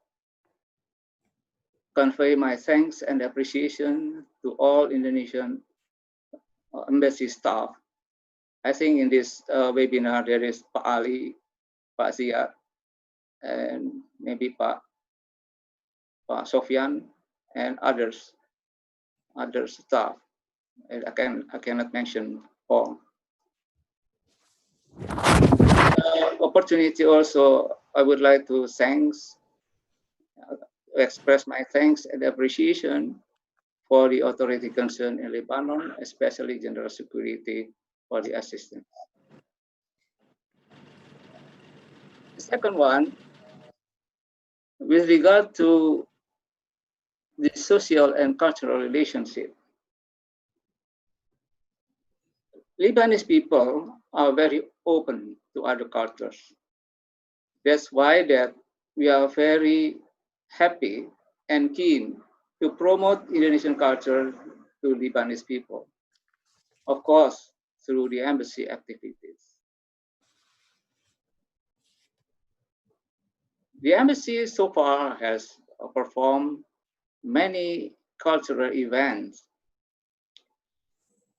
convey my thanks and appreciation to all Indonesian embassy staff. I think in this webinar, there is Pak Ali, Pak Zia, and maybe Pak Sofyan and other staff. And I cannot mention all. Opportunity also, I would like to express my thanks and appreciation for the authority concerned in Lebanon, especially General Security, for the assistance. The second one, with regard to the social and cultural relationship, Lebanese people are very open to other cultures. That's why that we are very happy and keen to promote Indonesian culture to Lebanese people. Of course, through the embassy activities. The embassy so far has performed many cultural events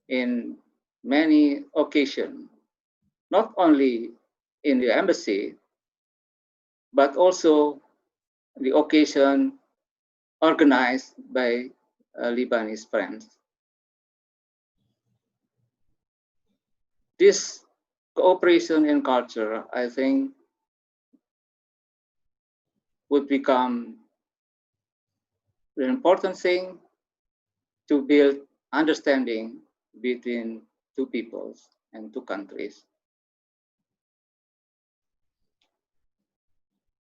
in many occasions, not only in the embassy, but also the occasion organized by Lebanese friends. This cooperation in culture, I think, would become the important thing to build understanding between two peoples and two countries.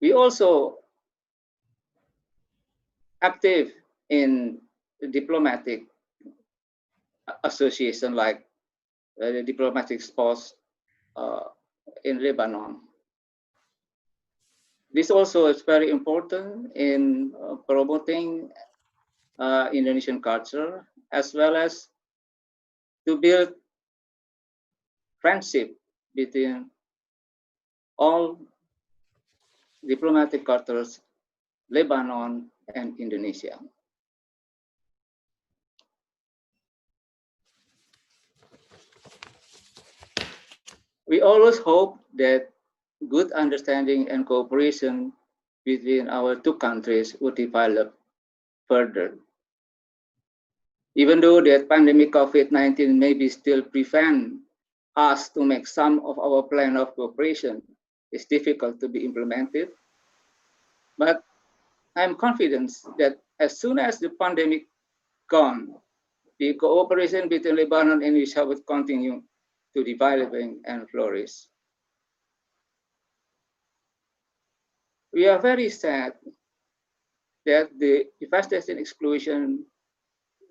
We also active in diplomatic association like the diplomatic sports in Lebanon. This also is very important in promoting Indonesian culture, as well as to build friendship between all diplomatic quarters, Lebanon and Indonesia. We always hope that good understanding and cooperation between our two countries would develop further. Even though that pandemic COVID-19 maybe still prevent us to make some of our plan of cooperation is difficult to be implemented, but I'm confident that as soon as the pandemic gone, the cooperation between Lebanon and Indonesia would continue to developing and flourish. We are very sad that the devastation explosion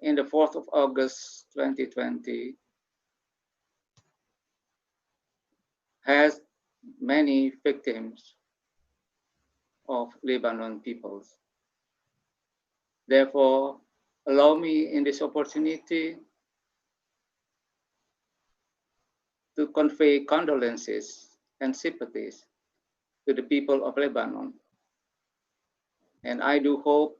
in the 4th of August 2020 has many victims of Lebanon peoples. Therefore, allow me in this opportunity to convey condolences and sympathies to the people of Lebanon. And I do hope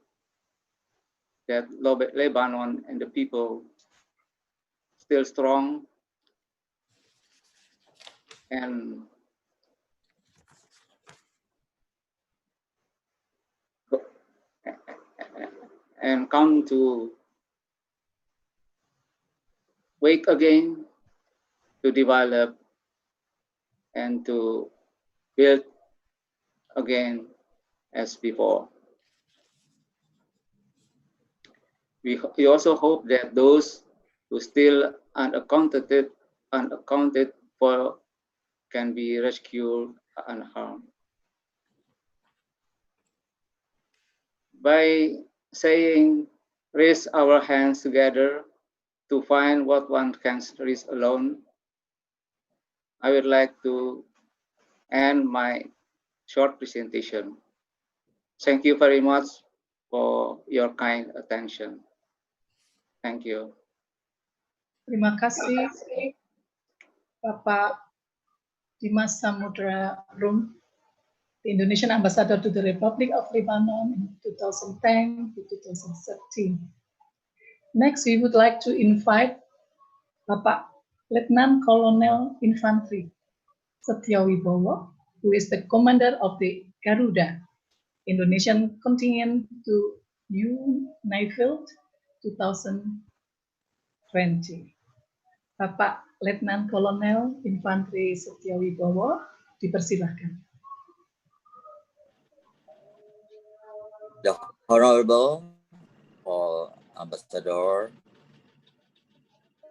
that Lebanon and the people still strong and come to wake again to develop and to build again as before. We also hope that those who still unaccounted for can be rescued unharmed. By saying, raise our hands together to find what one can reach alone, I would like to end my short presentation. Thank you very much for your kind attention. Thank you. Terima kasih Bapak Dimas Samudra Rum, the Indonesian Ambassador to the Republic of Lebanon in 2010 to 2013. Next, we would like to invite Bapak Lieutenant Colonel Infantry Setyawibowo, who is the commander of the Garuda Indonesian contingent to UNIFIL 2020. Bapak Letnan Kolonel Infantri Setyawibowo, dipersilahkan. The Honorable Ambassador,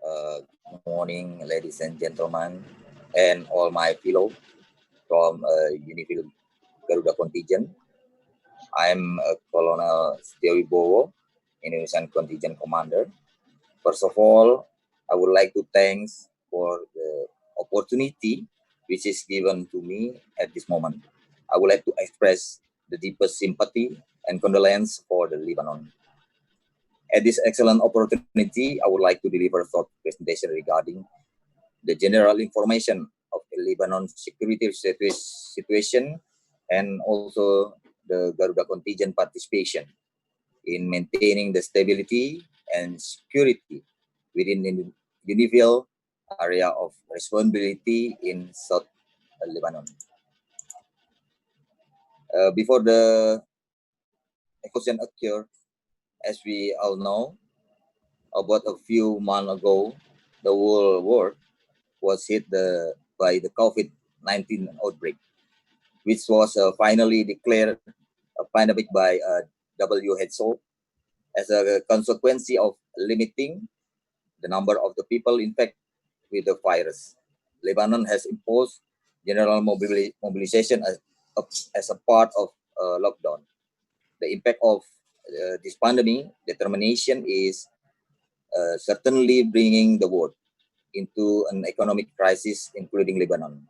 good morning, ladies and gentlemen, and all my fellow from UNIFIL Garuda contingent. I'm Colonel Setyawibowo, Indonesian contingent commander. First of all, I would like to thank for the opportunity which is given to me at this moment. I would like to express the deepest sympathy and condolence for the Lebanon. At this excellent opportunity, I would like to deliver a short presentation regarding the general information of the Lebanon security situation and also the Garuda contingent participation in maintaining the stability and security within the UNIFIL area of responsibility in South Lebanon. Before the explosion occurred, as we all know, about a few months ago, the whole world was hit by the COVID-19 outbreak, which was finally declared a pandemic by WHO as a consequence of limiting the number of the people infected with the virus. Lebanon has imposed general mobilization as a part of lockdown. The impact of this pandemic determination is certainly bringing the world into an economic crisis, including Lebanon.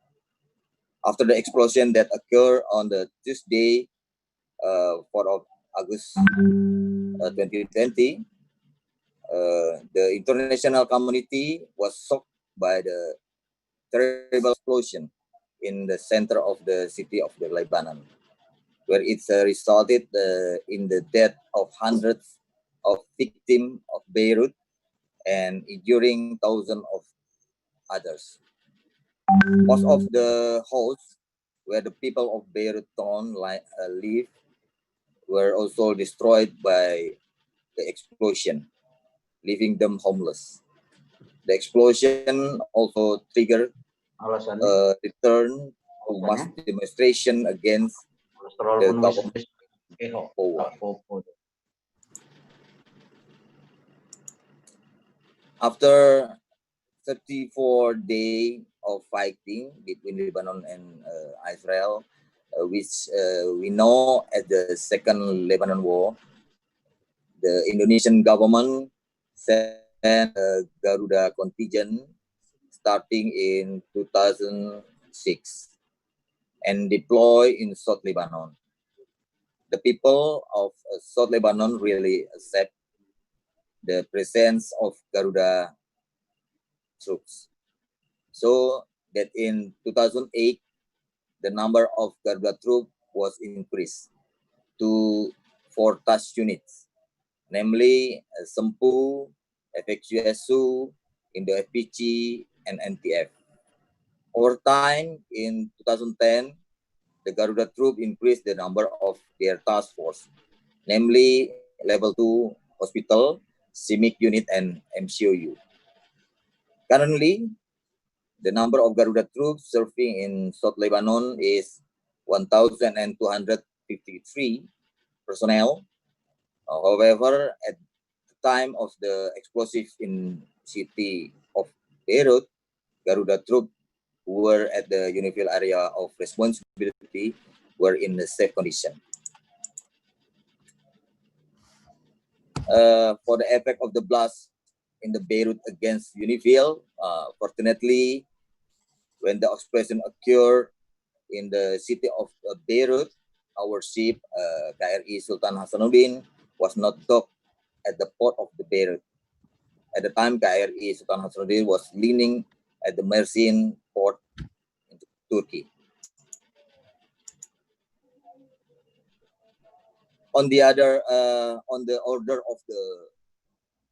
After the explosion that occurred on the Tuesday, 4th of August 2020, the international community was shocked by the terrible explosion in the center of the city of the Lebanon, where it resulted in the death of hundreds of victims of Beirut and injuring thousands of others. Most of the houses where the people of Beirut town live were also destroyed by the explosion, leaving them homeless. The explosion also triggered a return to mass demonstration against the government power. After 34 days of fighting between Lebanon and Israel, which we know as the Second Lebanon War, the Indonesian government sent a Garuda contingent starting in 2006 and deployed in South Lebanon. the people of South Lebanon really accept the presence of Garuda troops. So that in 2008, the number of Garuda troops was increased to 4 task units, namely Sempu, FXUSU, Indo-FPC, and NTF. Over time, in 2010, the Garuda troop increased the number of their task force, namely Level 2 Hospital, CIMIC unit, and MCOU. Currently, the number of Garuda troops serving in South Lebanon is 1,253 personnel. However, at the time of the explosive in city of Beirut, Garuda troops who were at the UNIFIL area of responsibility were in a safe condition. For the effect of the blast in the Beirut against UNIFIL, fortunately, when the explosion occurred in the city of Beirut, our ship, KRI Sultan Hasanuddin, was not docked at the port of the Beirut. At the time, KRI Sultan Hasanuddin was leaning at the Mersin port in Turkey. On the order of the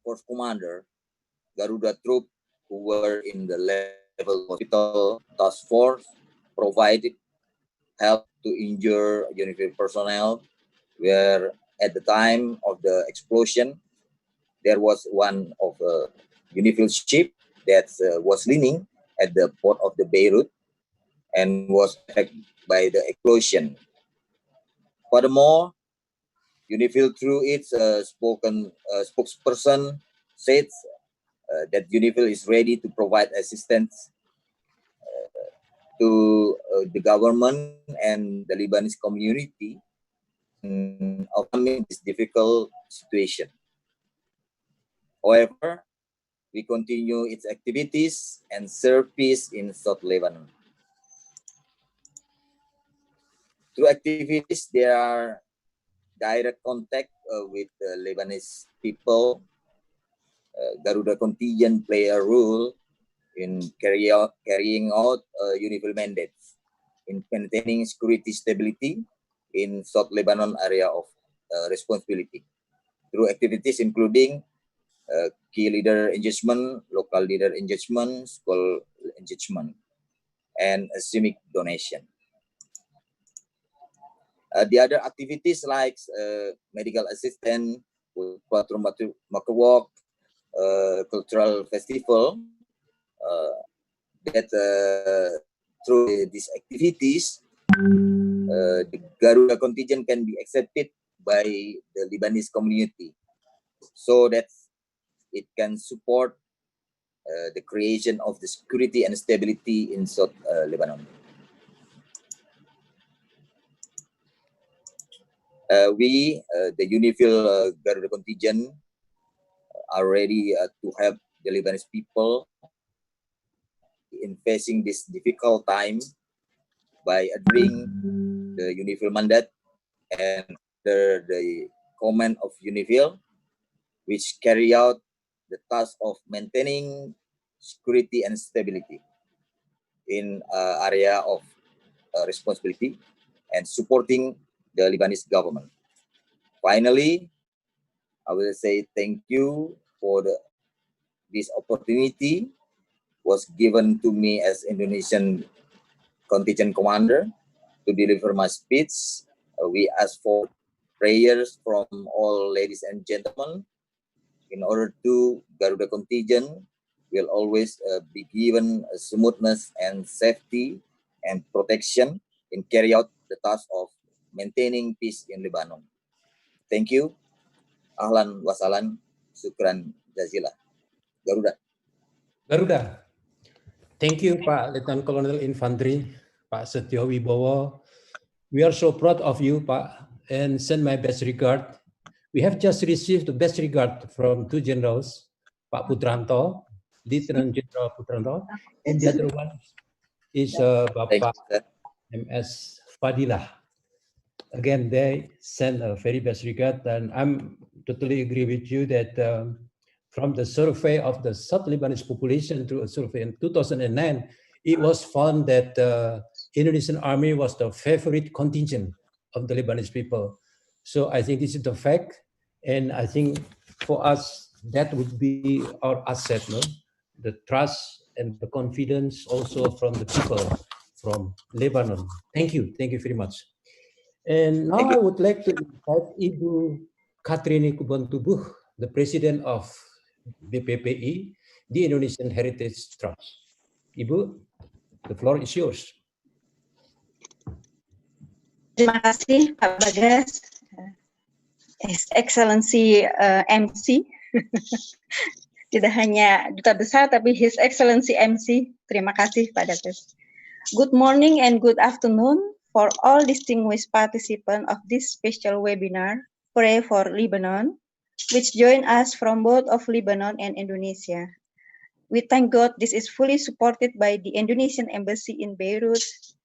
force commander, Garuda troops who were in the level hospital task force provided help to injure UNIFIL personnel, where at the time of the explosion, there was one of UNIFIL ship that was leaning at the port of the Beirut and was affected by the explosion. Furthermore, UNIFIL through its spokesperson said that UNIFIL is ready to provide assistance to the government and the Lebanese community in overcoming this difficult situation. However, we continue its activities and serve peace in South Lebanon. Through activities, there are direct contact with the Lebanese people. Garuda contingent play a role in carrying out UNIFIL mandates in maintaining security stability in South Lebanon area of responsibility through activities including key leader engagement, local leader engagement, school engagement, and CIMIC donation. The other activities like medical assistance, patrol market walk, cultural festival, that through these activities, the Garuda contingent can be accepted by the Lebanese community so that it can support the creation of the security and stability in South Lebanon. We, the UNIFIL Garuda contingent, are ready to help the Lebanese people in facing this difficult time by adhering the UNIFIL mandate and under the command of UNIFIL, which carry out the task of maintaining security and stability in area of responsibility and supporting the Lebanese government. Finally, I will say thank you for this opportunity was given to me as Indonesian contingent commander to deliver my speech. We ask for prayers from all ladies and gentlemen in order to Garuda contingent will always be given smoothness and safety and protection in carry out the task of maintaining peace in Lebanon. Thank you. Ahlan wasalan. Syukran jazila. Garuda. Garuda. Thank you, Pak Lieutenant Colonel Infantry, Pak Setio Wibowo. We are so proud of you, Pak, and send my best regard. We have just received the best regard from 2 generals, Pak Putranto, Lieutenant General Putranto, and the other one is Bapak MS Fadilah. again, they send a very best regard, and I'm totally agree with you that from the survey of the South Lebanese population through a survey in 2009, it was found that Indonesian army was the favorite contingent of the Lebanese people. So I think this is the fact, and I think for us that would be our asset, no? The trust and the confidence also from the people from Lebanon. Thank you very much. And now I would like to invite Ibu Katrini Kubantubuh, the president of BPPI, the Indonesian Heritage Trust. Ibu, the floor is yours. Terima kasih Pak Bagas, His Excellency MC, tidak hanya Duta Besar tapi His Excellency MC. Terima kasih Pak Bagas. Good morning and good afternoon for all distinguished participants of this special webinar, Pray for Lebanon, which join us from both of Lebanon and Indonesia. We thank God this is fully supported by the Indonesian Embassy in Beirut,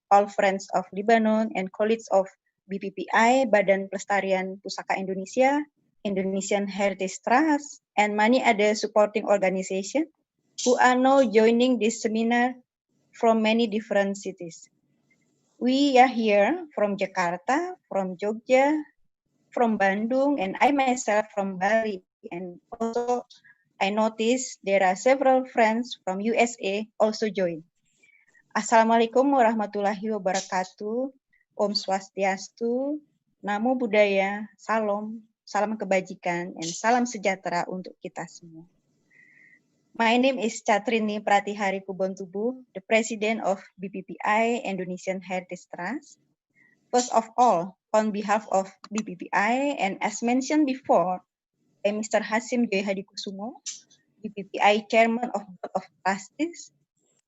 all friends of Lebanon and colleagues of BPPI, Badan Pelestarian Pusaka Indonesia, Indonesian Heritage Trust, and many other supporting organizations who are now joining this seminar from many different cities. We are here from Jakarta, from Jogja, from Bandung, and I myself from Bali. And also, I noticed there are several friends from USA also join. Assalamualaikum warahmatullahi wabarakatuh. Om Swastiastu, Namo Buddhaya, Salam, salam kebajikan, and salam sejahtera untuk kita semua. My name is Catrini Pratihari Kubontubu, the president of BPPI Indonesian Heritage Trust. First of all, on behalf of BPPI, and as mentioned before by Mr. Hasim Joy Hadikusumo, BPPI Chairman of Board of Trustees,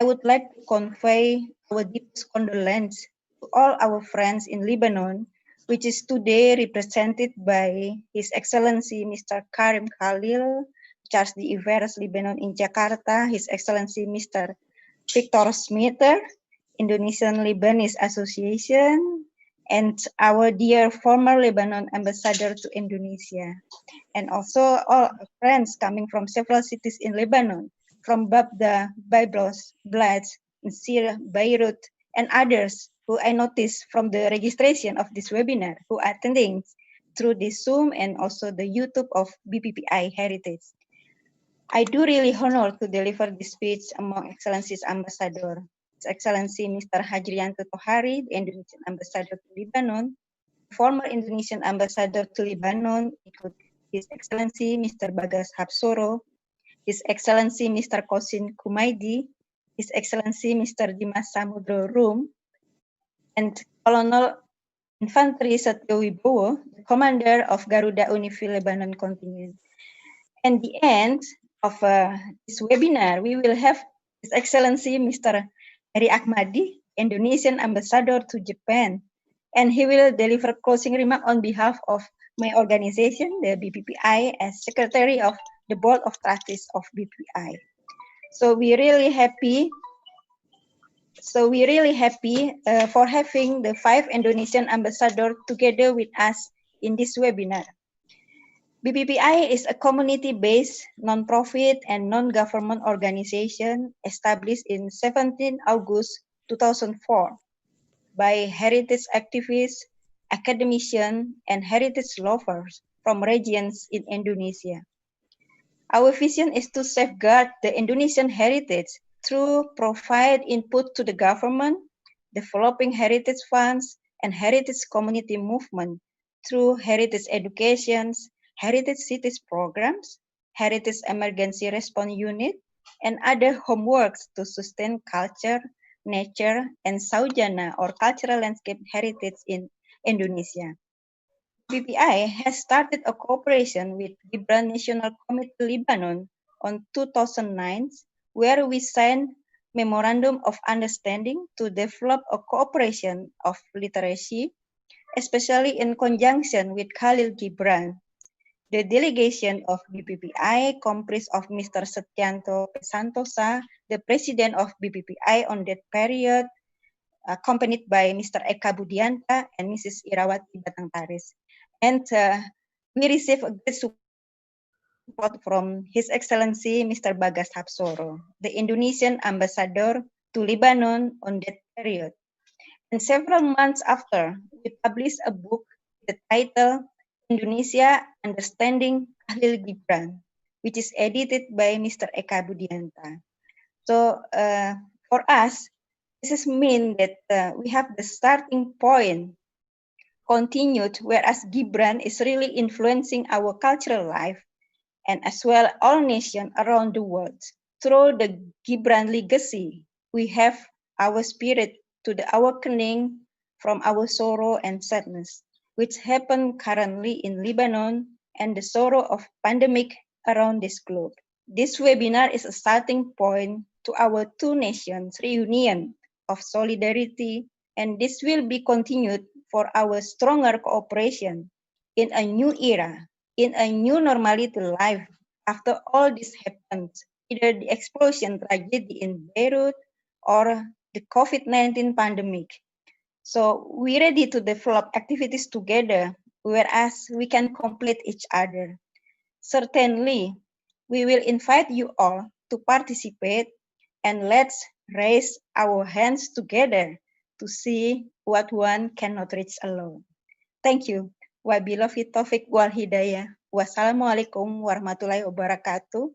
I would like to convey our deepest condolence to all our friends in Lebanon, which is today represented by His Excellency Mr. Karim Kahlil, Charge d'Affaires Lebanon in Jakarta, His Excellency Mr. Victor Smeeter, Indonesian Lebanese Association, and our dear former Lebanon ambassador to Indonesia, and also all friends coming from several cities in Lebanon, from Babda, Byblos, Blaj, Sir, Beirut, and others who I noticed from the registration of this webinar who are attending through this Zoom and also the YouTube of BPPI Heritage. I do really honor to deliver this speech among Excellencies Ambassador, His Excellency Mr. Hajrianto Tohari, the Indonesian Ambassador to Lebanon, former Indonesian Ambassador to Lebanon, including His Excellency Mr. Bagas Habsoro, His Excellency Mr. Kosin Kumaidi, His Excellency Mr. Dimas Samudro Rum, and Colonel Infantry Satyo Wibowo, the Commander of Garuda Unifil Lebanon Contingent. At the end of this webinar, we will have His Excellency Mr. Heri Ahmadi, Indonesian Ambassador to Japan, and he will deliver closing remark on behalf of my organization, the BPPI, as Secretary of the Board of Trustees of BPPI. So we're really happy. For having the 5 Indonesian ambassadors together with us in this webinar. BPPI is a community-based, non-profit, and non-government organization established in 17 August 2004 by heritage activists, academicians, and heritage lovers from regions in Indonesia. Our vision is to safeguard the Indonesian heritage through provide input to the government, developing heritage funds, and heritage community movement through heritage educations, heritage cities programs, heritage emergency response unit, and other homeworks to sustain culture, nature, and Saujana or cultural landscape heritage in Indonesia. BPI has started a cooperation with Gibran National Committee Lebanon on 2009, where we signed Memorandum of Understanding to develop a cooperation of literacy, especially in conjunction with Kahlil Gibran. The delegation of BPPI comprised of Mr. Setyanto Santosa, the president of BPPI on that period, accompanied by Mr. Eka Budianta and Mrs. Irawati Batangtaris. And we receive a great support from His Excellency Mr. Bagas Hapsoro, the Indonesian ambassador to Lebanon on that period. And several months after, we published a book with the title Indonesia Understanding Kahlil Gibran, which is edited by Mr. Eka Budianta. So for us, this is mean that we have the starting point continued, whereas Gibran is really influencing our cultural life and as well all nations around the world. Through the Gibran legacy, we have our spirit to the awakening from our sorrow and sadness, which happen currently in Lebanon and the sorrow of pandemic around this globe. This webinar is a starting point to our two nations reunion of solidarity, and this will be continued for our stronger cooperation in a new era, in a new normality life after all this happens, either the explosion tragedy in Beirut or the COVID-19 pandemic. So we're ready to develop activities together, whereas we can complete each other. Certainly, we will invite you all to participate, and let's raise our hands together to see what one cannot reach alone. Thank you. Wabillahi taufiq wal hidayah. Wassalamualaikum warahmatullahi wabarakatuh.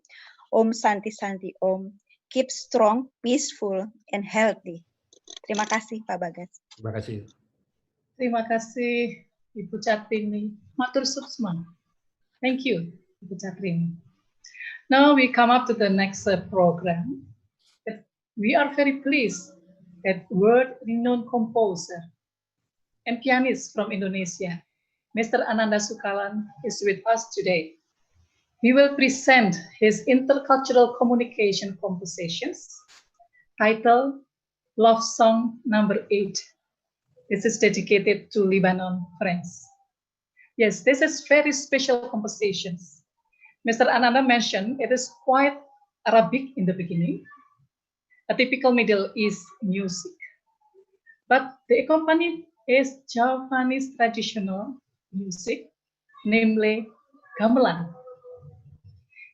Om Santi Santi Om. Keep strong, peaceful, and healthy. Terima kasih, Pak Bagas. Terima kasih. Terima kasih, Ibu Catrini. Matur suksma. Thank you, Ibu Catrini. Now we come up to the next program. We are very pleased that world-renowned composer and pianist from Indonesia, Mr. Ananda Sukalan, is with us today. He will present his intercultural communication compositions titled Love Song Number 8. This is dedicated to Lebanon, France. Yes, this is very special compositions. Mr. Ananda mentioned it is quite Arabic in the beginning, a typical Middle East music. But the accompaniment is Javanese traditional music, namely gamelan.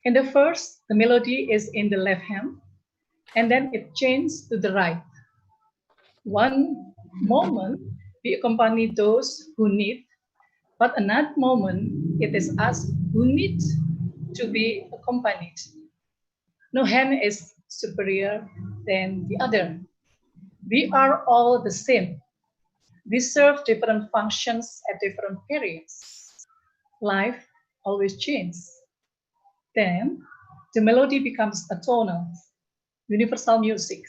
In the first, the melody is in the left hand, and then it changes to the right. One moment, we accompany those who need, but another moment, it is us who need to be accompanied. No hand is superior than the other. We are all the same. We serve different functions at different periods. Life always changes. Then the melody becomes a tonal, universal music,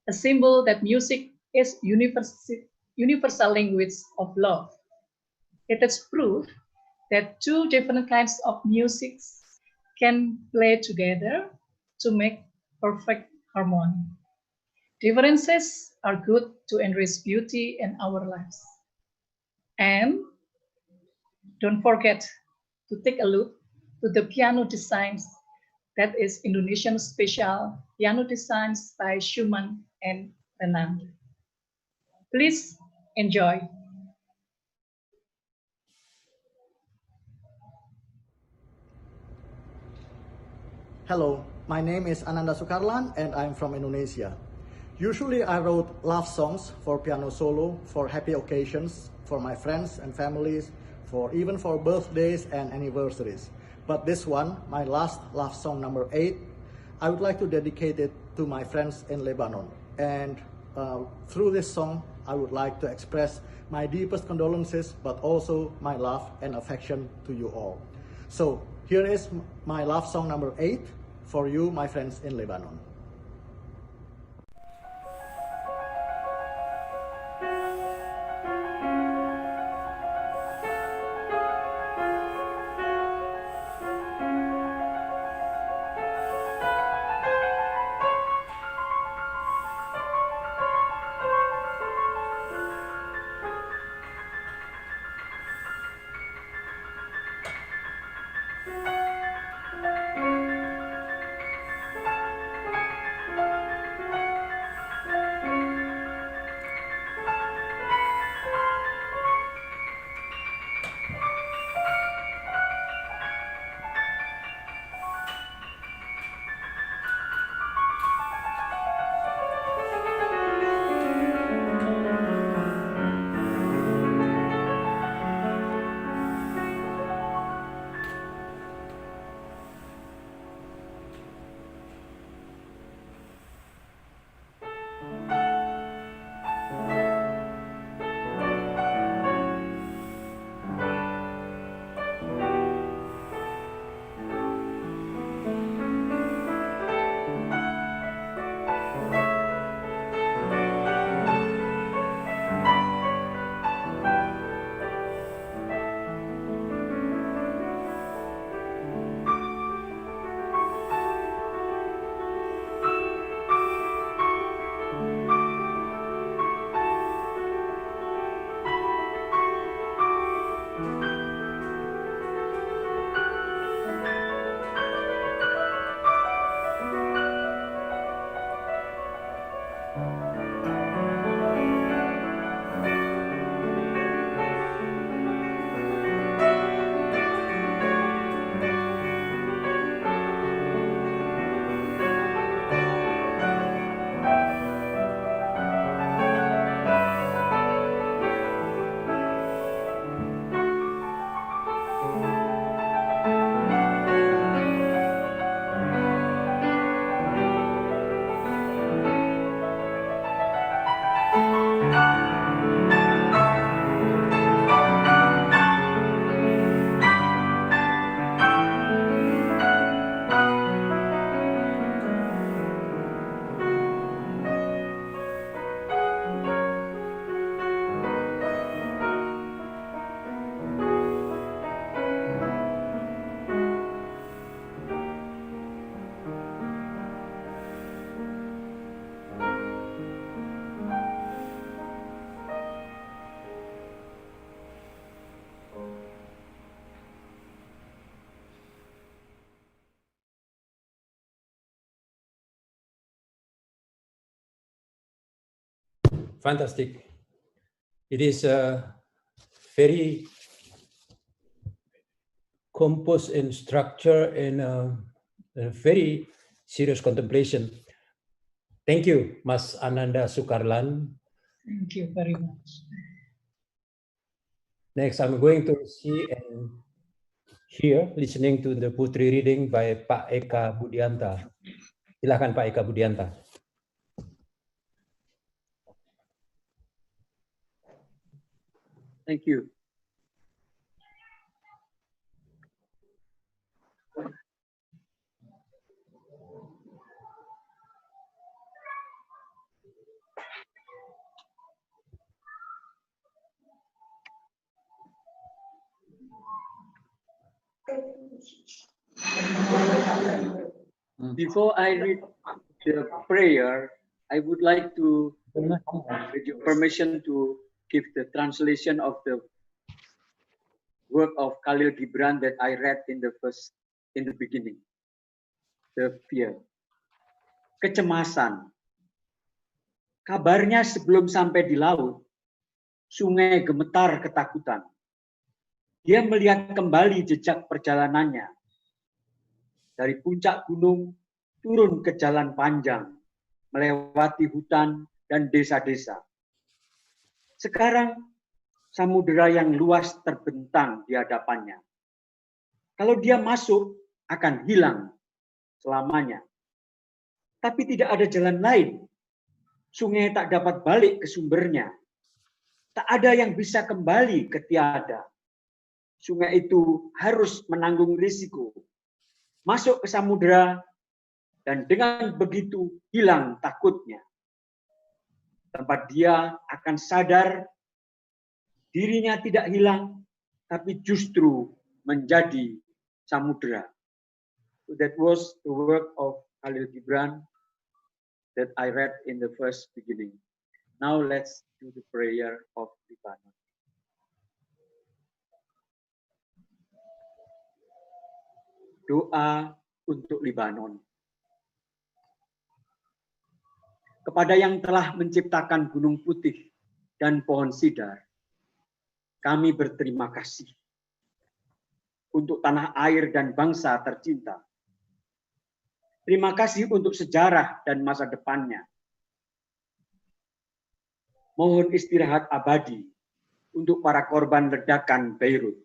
a symbol that music is universal language of love. It is proof that two different kinds of music can play together to make perfect harmony. Differences are good to enrich beauty in our lives. And don't forget to take a look to the piano designs, that is Indonesian special piano designs by Schumann and Renan. Please enjoy. Hello, my name is Ananda Sukarlan and I'm from Indonesia. Usually I wrote love songs for piano solo, for happy occasions, for my friends and families, even for birthdays and anniversaries. But this one, my last love song number 8, I would like to dedicate it to my friends in Lebanon. And through this song, I would like to express my deepest condolences, but also my love and affection to you all. So here is my love song number 8 for you, my friends in Lebanon. fantastic. It is a very composed in structure and a very serious contemplation. Thank you, Mas Ananda Sukarlan. Thank you very much. Next, I'm going to see and hear, listening to the Putri reading by Pak Eka Budianta. Silakan Pak Eka Budianta. Thank you. Before I read the prayer, I would like to, with your permission, to give the translation of the work of Kahlil Gibran that I read in the beginning. The fear. Kecemasan. Kabarnya sebelum sampai di laut, sungai gemetar ketakutan. Dia melihat kembali jejak perjalanannya. Dari puncak gunung, turun ke jalan panjang, melewati hutan dan desa-desa. Sekarang, samudera yang luas terbentang di hadapannya. Kalau dia masuk, akan hilang selamanya. Tapi tidak ada jalan lain. Sungai tak dapat balik ke sumbernya. Tak ada yang bisa kembali ke tiada. Sungai itu harus menanggung risiko. Masuk ke samudera, dan dengan begitu hilang takutnya. Tempat dia akan sadar dirinya tidak hilang, tapi justru menjadi samudera. So that was the work of Kahlil Gibran that I read in the first beginning. Now let's do the prayer of Lebanon. Doa untuk Lebanon. Kepada yang telah menciptakan gunung putih dan pohon sidar, kami berterima kasih untuk tanah air dan bangsa tercinta. Terima kasih untuk sejarah dan masa depannya. Mohon istirahat abadi untuk para korban ledakan Beirut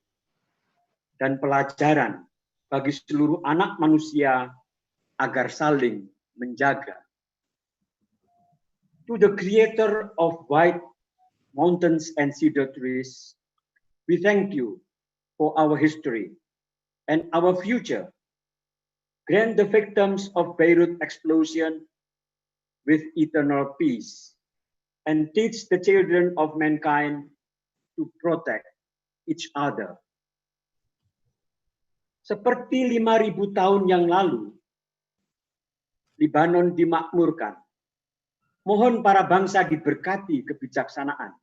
dan pelajaran bagi seluruh anak manusia agar saling menjaga. To the creator of white mountains and cedar trees, we thank you for our history and our future. Grant the victims of Beirut explosion with eternal peace and teach the children of mankind to protect each other. Seperti 5.000 tahun yang lalu, Lebanon dimakmurkan. Mohon para bangsa diberkati kebijaksanaan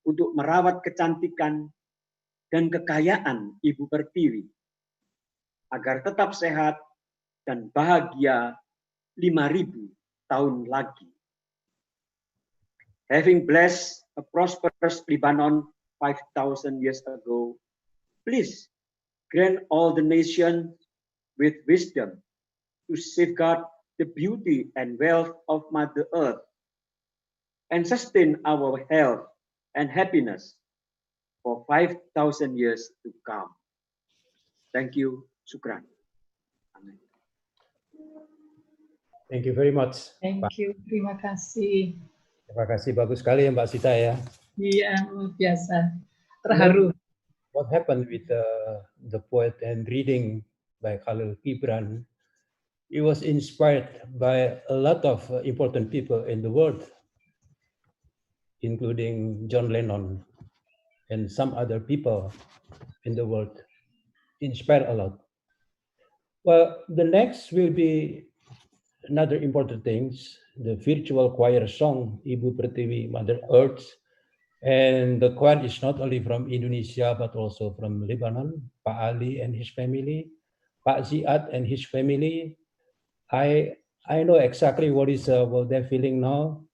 untuk merawat kecantikan dan kekayaan Ibu Pertiwi, agar tetap sehat dan bahagia 5.000 tahun lagi. Having blessed a prosperous Lebanon 5,000 years ago, please grant all the nations with wisdom to safeguard the beauty and wealth of Mother Earth and sustain our health and happiness for 5,000 years to come. Thank you. Syukran. Amin. Thank you very much. Thank you. Terima kasih. Terima kasih, bagus sekali ya Mbak Sita ya. Iya, luar biasa. Terharu. What happened with the poet and reading by Kahlil Gibran? He was inspired by a lot of important people in the world, including John Lennon and some other people in the world. Inspired a lot. Well, the next will be another important things, the virtual choir song, Ibu Pertiwi, Mother Earth. And the choir is not only from Indonesia, but also from Lebanon, Pak Ali and his family, Pak Ziad and his family. I know exactly what they're feeling now.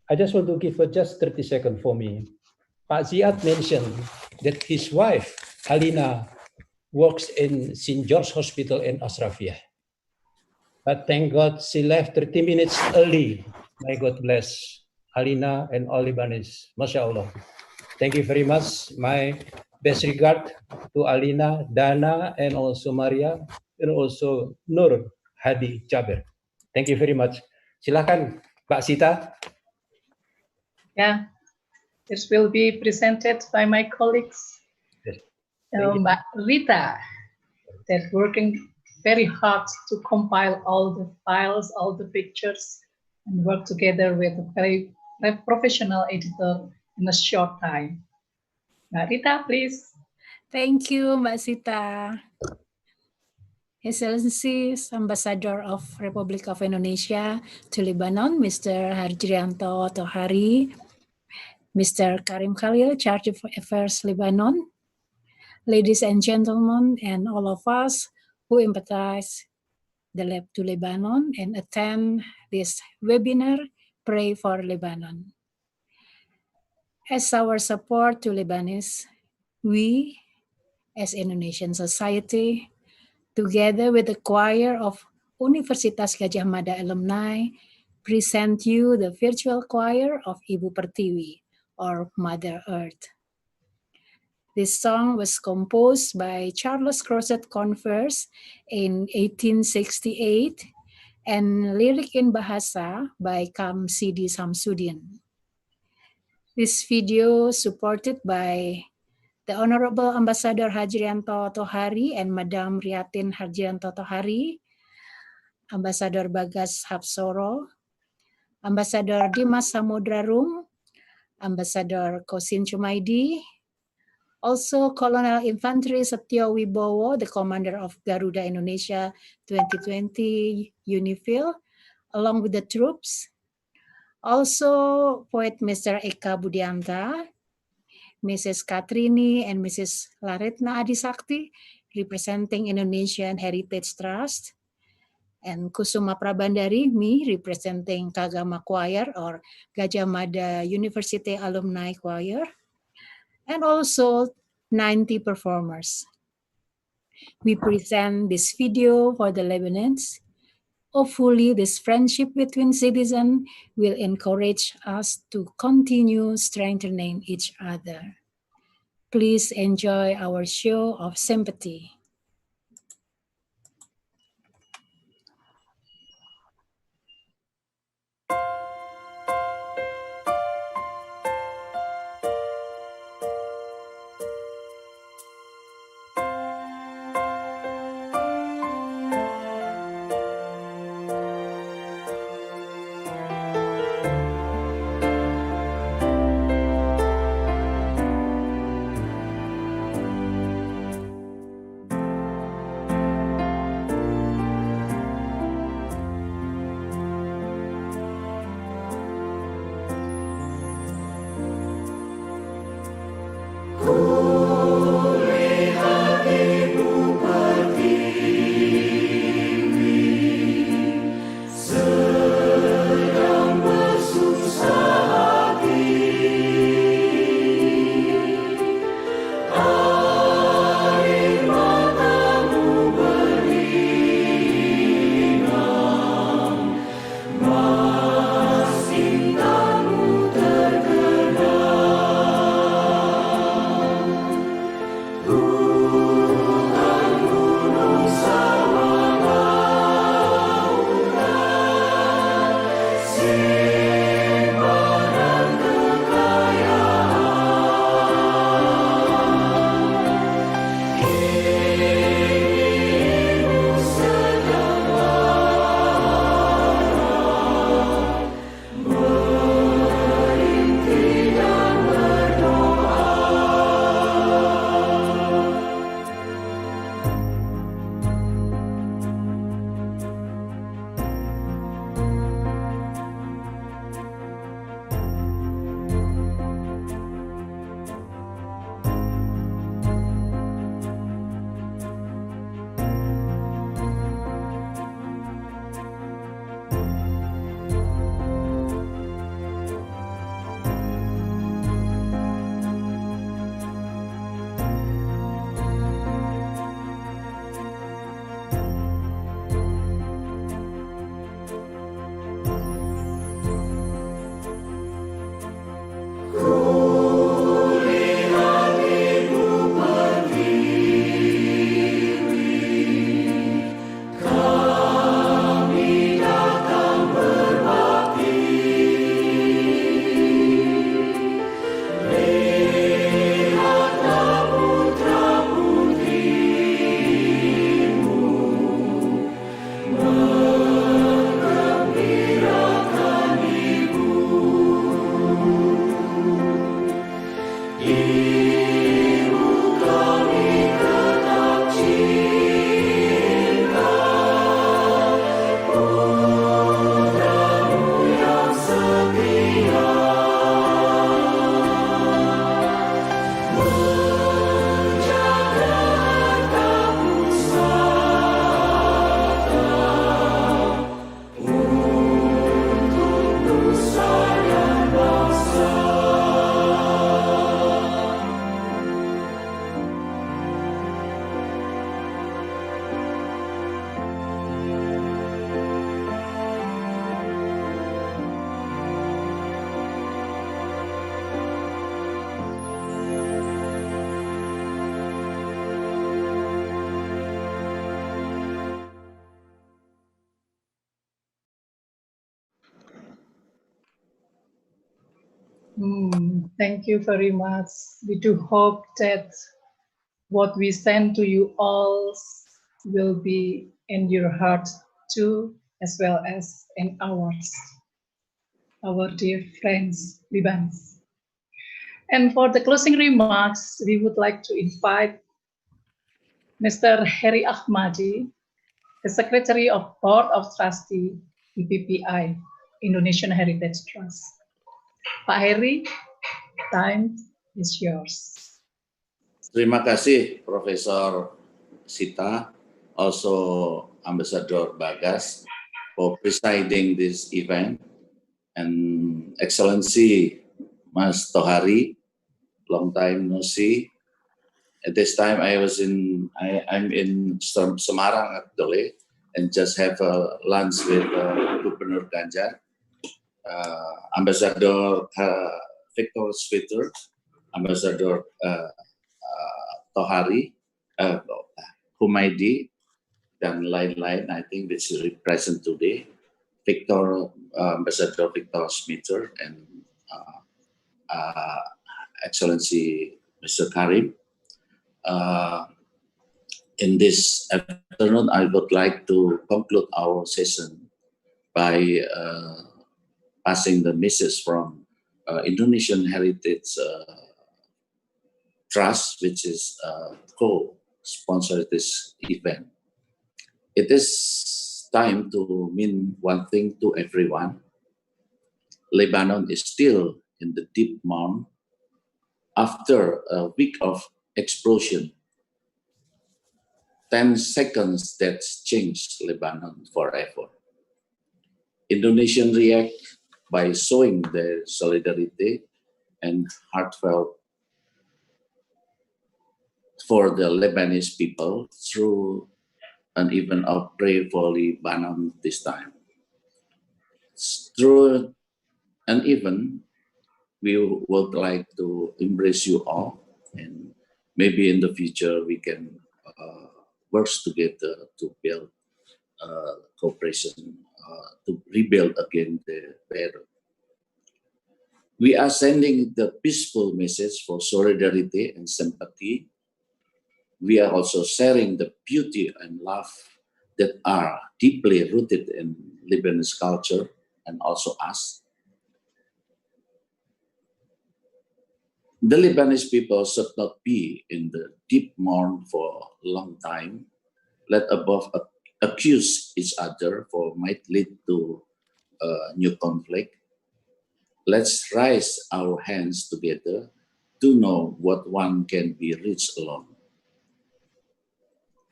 I just want to give just 30 seconds for me. Pak Ziad mentioned that his wife, Alina, works in St. George Hospital in Ashrafiyah. But thank God she left 30 minutes early. May God bless Alina and all Lebanese. MashaAllah. Thank you very much. My best regard to Alina, Dana, and also Maria, and also Nur Hadi Jaber. Thank you very much. Silakan, Mbak Sita. Yeah, this will be presented by my colleagues, Yes. Thank you. Mbak Rita, that working very hard to compile all the files, all the pictures, and work together with a very professional editor in a short time. Mbak Rita, please. Thank you, Mbak Sita. Excellencies, Ambassador of Republic of Indonesia to Lebanon, Mr. Harjrianto Tohari, Mr. Karim Khalil, Charge of Affairs Lebanon, ladies and gentlemen, and all of us who empathize to Lebanon and attend this webinar, Pray for Lebanon. As our support to Lebanese, we, as Indonesian society, together with the choir of Universitas Gadjah Mada alumni, present you the virtual choir of Ibu Pertiwi, or Mother Earth. This song was composed by Charles Crozet Converse in 1868 and lyric in Bahasa by Kam Sidi Samsudin. This video supported by the Honorable Ambassador Harjrianto Tohari and Madam Riatin Harjrianto Tohari, Ambassador Bagas Hapsoro, Ambassador Dimas Samudrarum, Ambassador Kosin Chumaidi, also Colonel Infantry Setio Wibowo, the commander of Garuda Indonesia 2020 UNIFIL, along with the troops. Also poet Mr. Eka Budianta, Mrs. Katrini and Mrs. Laretna Adisakti, representing Indonesian Heritage Trust, and Kusuma Prabandari, me, representing Kagama Choir or Gadjah Mada University Alumni Choir, and also 90 performers. We present this video for the Lebanese. Hopefully, this friendship between citizens will encourage us to continue strengthening each other. Please enjoy our show of sympathy. Thank you very much. We do hope that what we send to you all will be in your heart too, as well as in ours, our dear friends, Libans. And for the closing remarks, we would like to invite Mr. Heri Ahmadi, the Secretary of Board of Trustee, IPPI, Indonesian Heritage Trust. Pak Heri, time is yours. Terima kasih Profesor Sita, also Ambassador Bagas, for presiding this event, and Excellency Mas Tohari, long time no see. At this time I'm in Semarang actually, and just have a lunch with Gubernur Ganjar, Ambassador Victor Switter, Ambassador Tohari, Humaydi, dan lain-lain, I think which is present today. Victor, Ambassador Victor Smither, and Excellency Mr. Karim. In this afternoon, I would like to conclude our session by passing the message from Indonesian Heritage Trust, which is co-sponsored this event. It is time to mean one thing to everyone. Lebanon is still in the deep mourn after a week of explosion. 10 seconds that changed Lebanon forever. Indonesians react by showing their solidarity and heartfelt for the Lebanese people through an event of Pray for Lebanon this time. Through an event, we would like to embrace you all, and maybe in the future we can work together to build cooperation, to rebuild again the Beirut. We are sending the peaceful message for solidarity and sympathy. We are also sharing the beauty and love that are deeply rooted in Lebanese culture and also us. The Lebanese people should not be in the deep mourn for a long time, let above accuse each other for might lead to new conflict. Let's raise our hands together to know what one can be reached alone.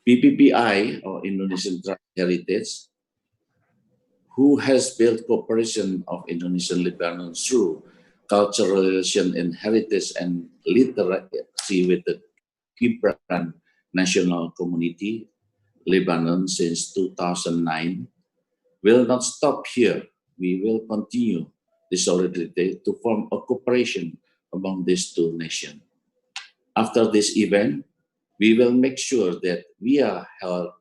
PPPI, or Indonesian Trust Heritage, who has built cooperation of Indonesian Lebanon through cultural relation and heritage and literacy with the Gibran national community, Lebanon since 2009, will not stop here. We will continue the solidarity to form a cooperation among these two nations. After this event, we will make sure that we are held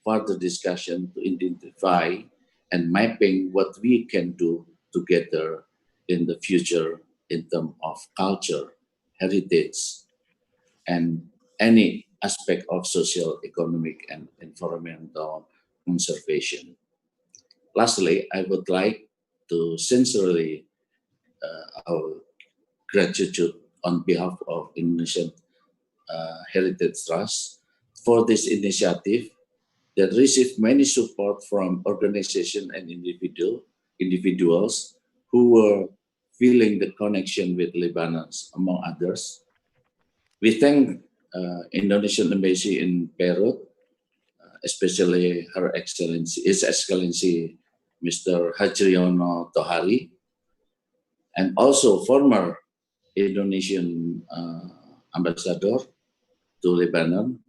further discussion to identify and mapping what we can do together in the future in terms of culture, heritage, and any aspect of social, economic, and environmental conservation. Lastly, I would like to sincerely our gratitude on behalf of Indonesian Heritage Trust for this initiative that received many support from organizations and individuals who were feeling the connection with Lebanon, among others. We thank Indonesian Embassy in Beirut, especially His Excellency Mr. Hajriono Tohari, and also former Indonesian ambassador to Lebanon,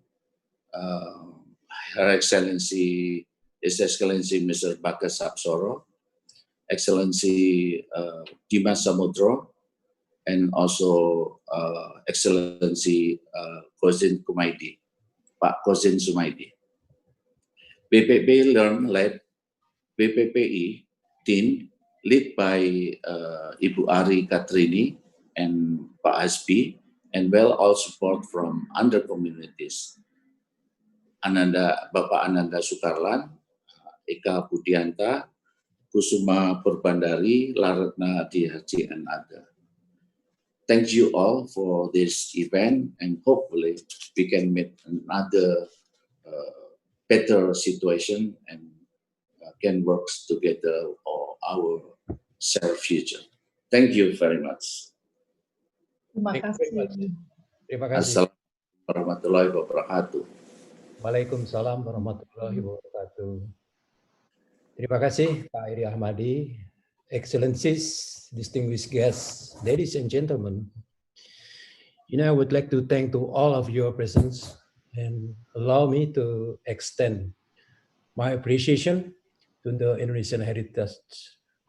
Her Excellency, His Excellency Mr. Bagas Sapsoro, Excellency Dimas Samudro, and also Excellency Kozin Kumaidi, Pak Kozin Sumaidi. BPPI team led by Ibu Ari Katrini and Pak Hasbi, and well all support from other communities. Bapak Ananda Sukarlan, Eka Budianta, Kusuma Purbandari, Laratna Dihaji, and others. Thank you all for this event, and hopefully we can meet another better situation and can work together for our shared future. Thank you very much. Terima kasih. Terima kasih. Assalamualaikum warahmatullahi wabarakatuh. Waalaikumsalam warahmatullahi wabarakatuh. Terima kasih Pak Heri Ahmadi, Excellencies, distinguished guests, ladies and gentlemen. I would like to thank to all of your presence and allow me to extend my appreciation to the Indonesian Heritage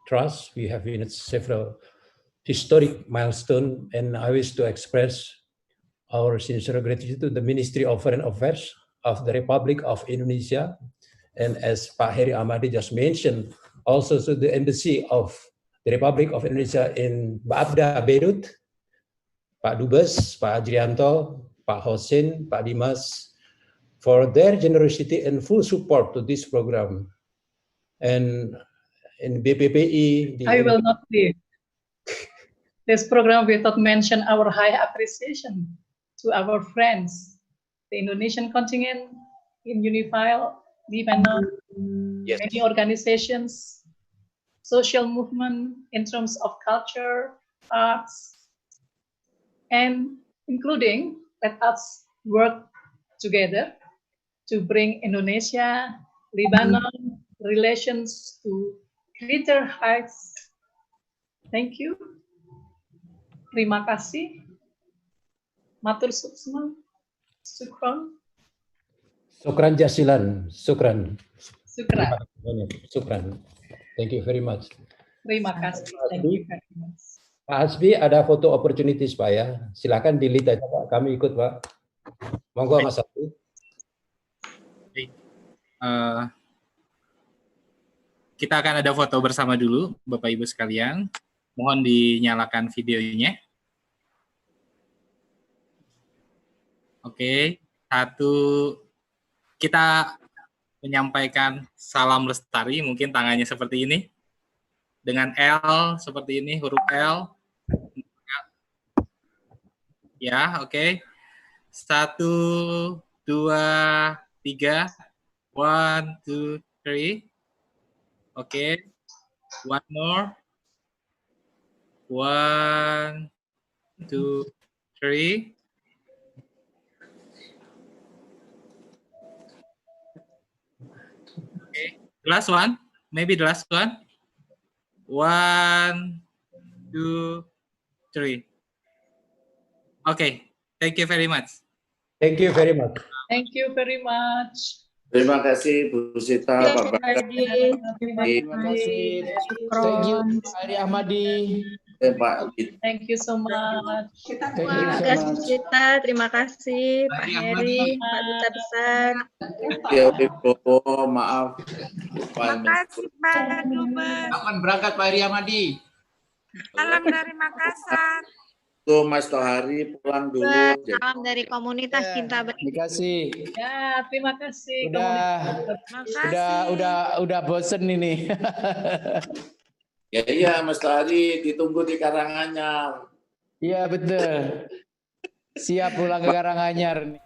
Trust. We have been at several historic milestones, and I wish to express our sincere gratitude to the Ministry of Foreign Affairs of the Republic of Indonesia, and as Pak Heri Ahmadi just mentioned, also to the Embassy of the Republic of Indonesia in Baghdad, Beirut, Pak Dubes, Pak Hajrianto, Pak Hosin, Pak Dimas, for their generosity and full support to this program. And in BPPI, I will not leave this program without mention our high appreciation to our friends, the Indonesian contingent in Unifil, Lebanon, yes, many organizations, social movement in terms of culture, arts, and including let us work together to bring Indonesia, Lebanon relations to greater heights. Thank you. Terima kasih. Matur suksma. Sukron. Sukran jasilan. Sukran. Sukran. Sukran. Thank you very much. Terima kasih. Thank you very much. Pak Hasbi, ada foto opportunities Pak ya. Silakan delete aja Pak. Kami ikut Pak. Monggo Mas Hasbi. Kita akan ada foto bersama dulu, Bapak Ibu sekalian. Mohon dinyalakan videonya. Oke, kita menyampaikan salam lestari, mungkin tangannya seperti ini. Dengan L seperti ini, huruf L. Ya, oke. 1, 2, 3. 1, 2, 3. Oke. One more. 1, 2, 3. Okay. The last one. Maybe the last one. 1, 2, 3. Okay. Thank you very much. Thank you very much. Thank you very much. Terima kasih Bu Sita, Pak Bagas. Terima kasih. Thank you, Pak Heri Ahmadi. Pak. Thank you so much. Terima kasih Cita, terima kasih Pak Heri, Pak Duta Besar. Ya, maaf. Terima kasih Pak Dubes. Kapan berangkat Pak Heri Ahmadi? Salam dari Makassar. Tuh Mas Tohari pulang dulu. Salam dari komunitas Cinta Bersama. Terima kasih. Ya, terima kasih. Udah bosen ini. Ya iya Mas Tohari ditunggu di Karanganyar. Iya betul. Siap pulang ke Karanganyar.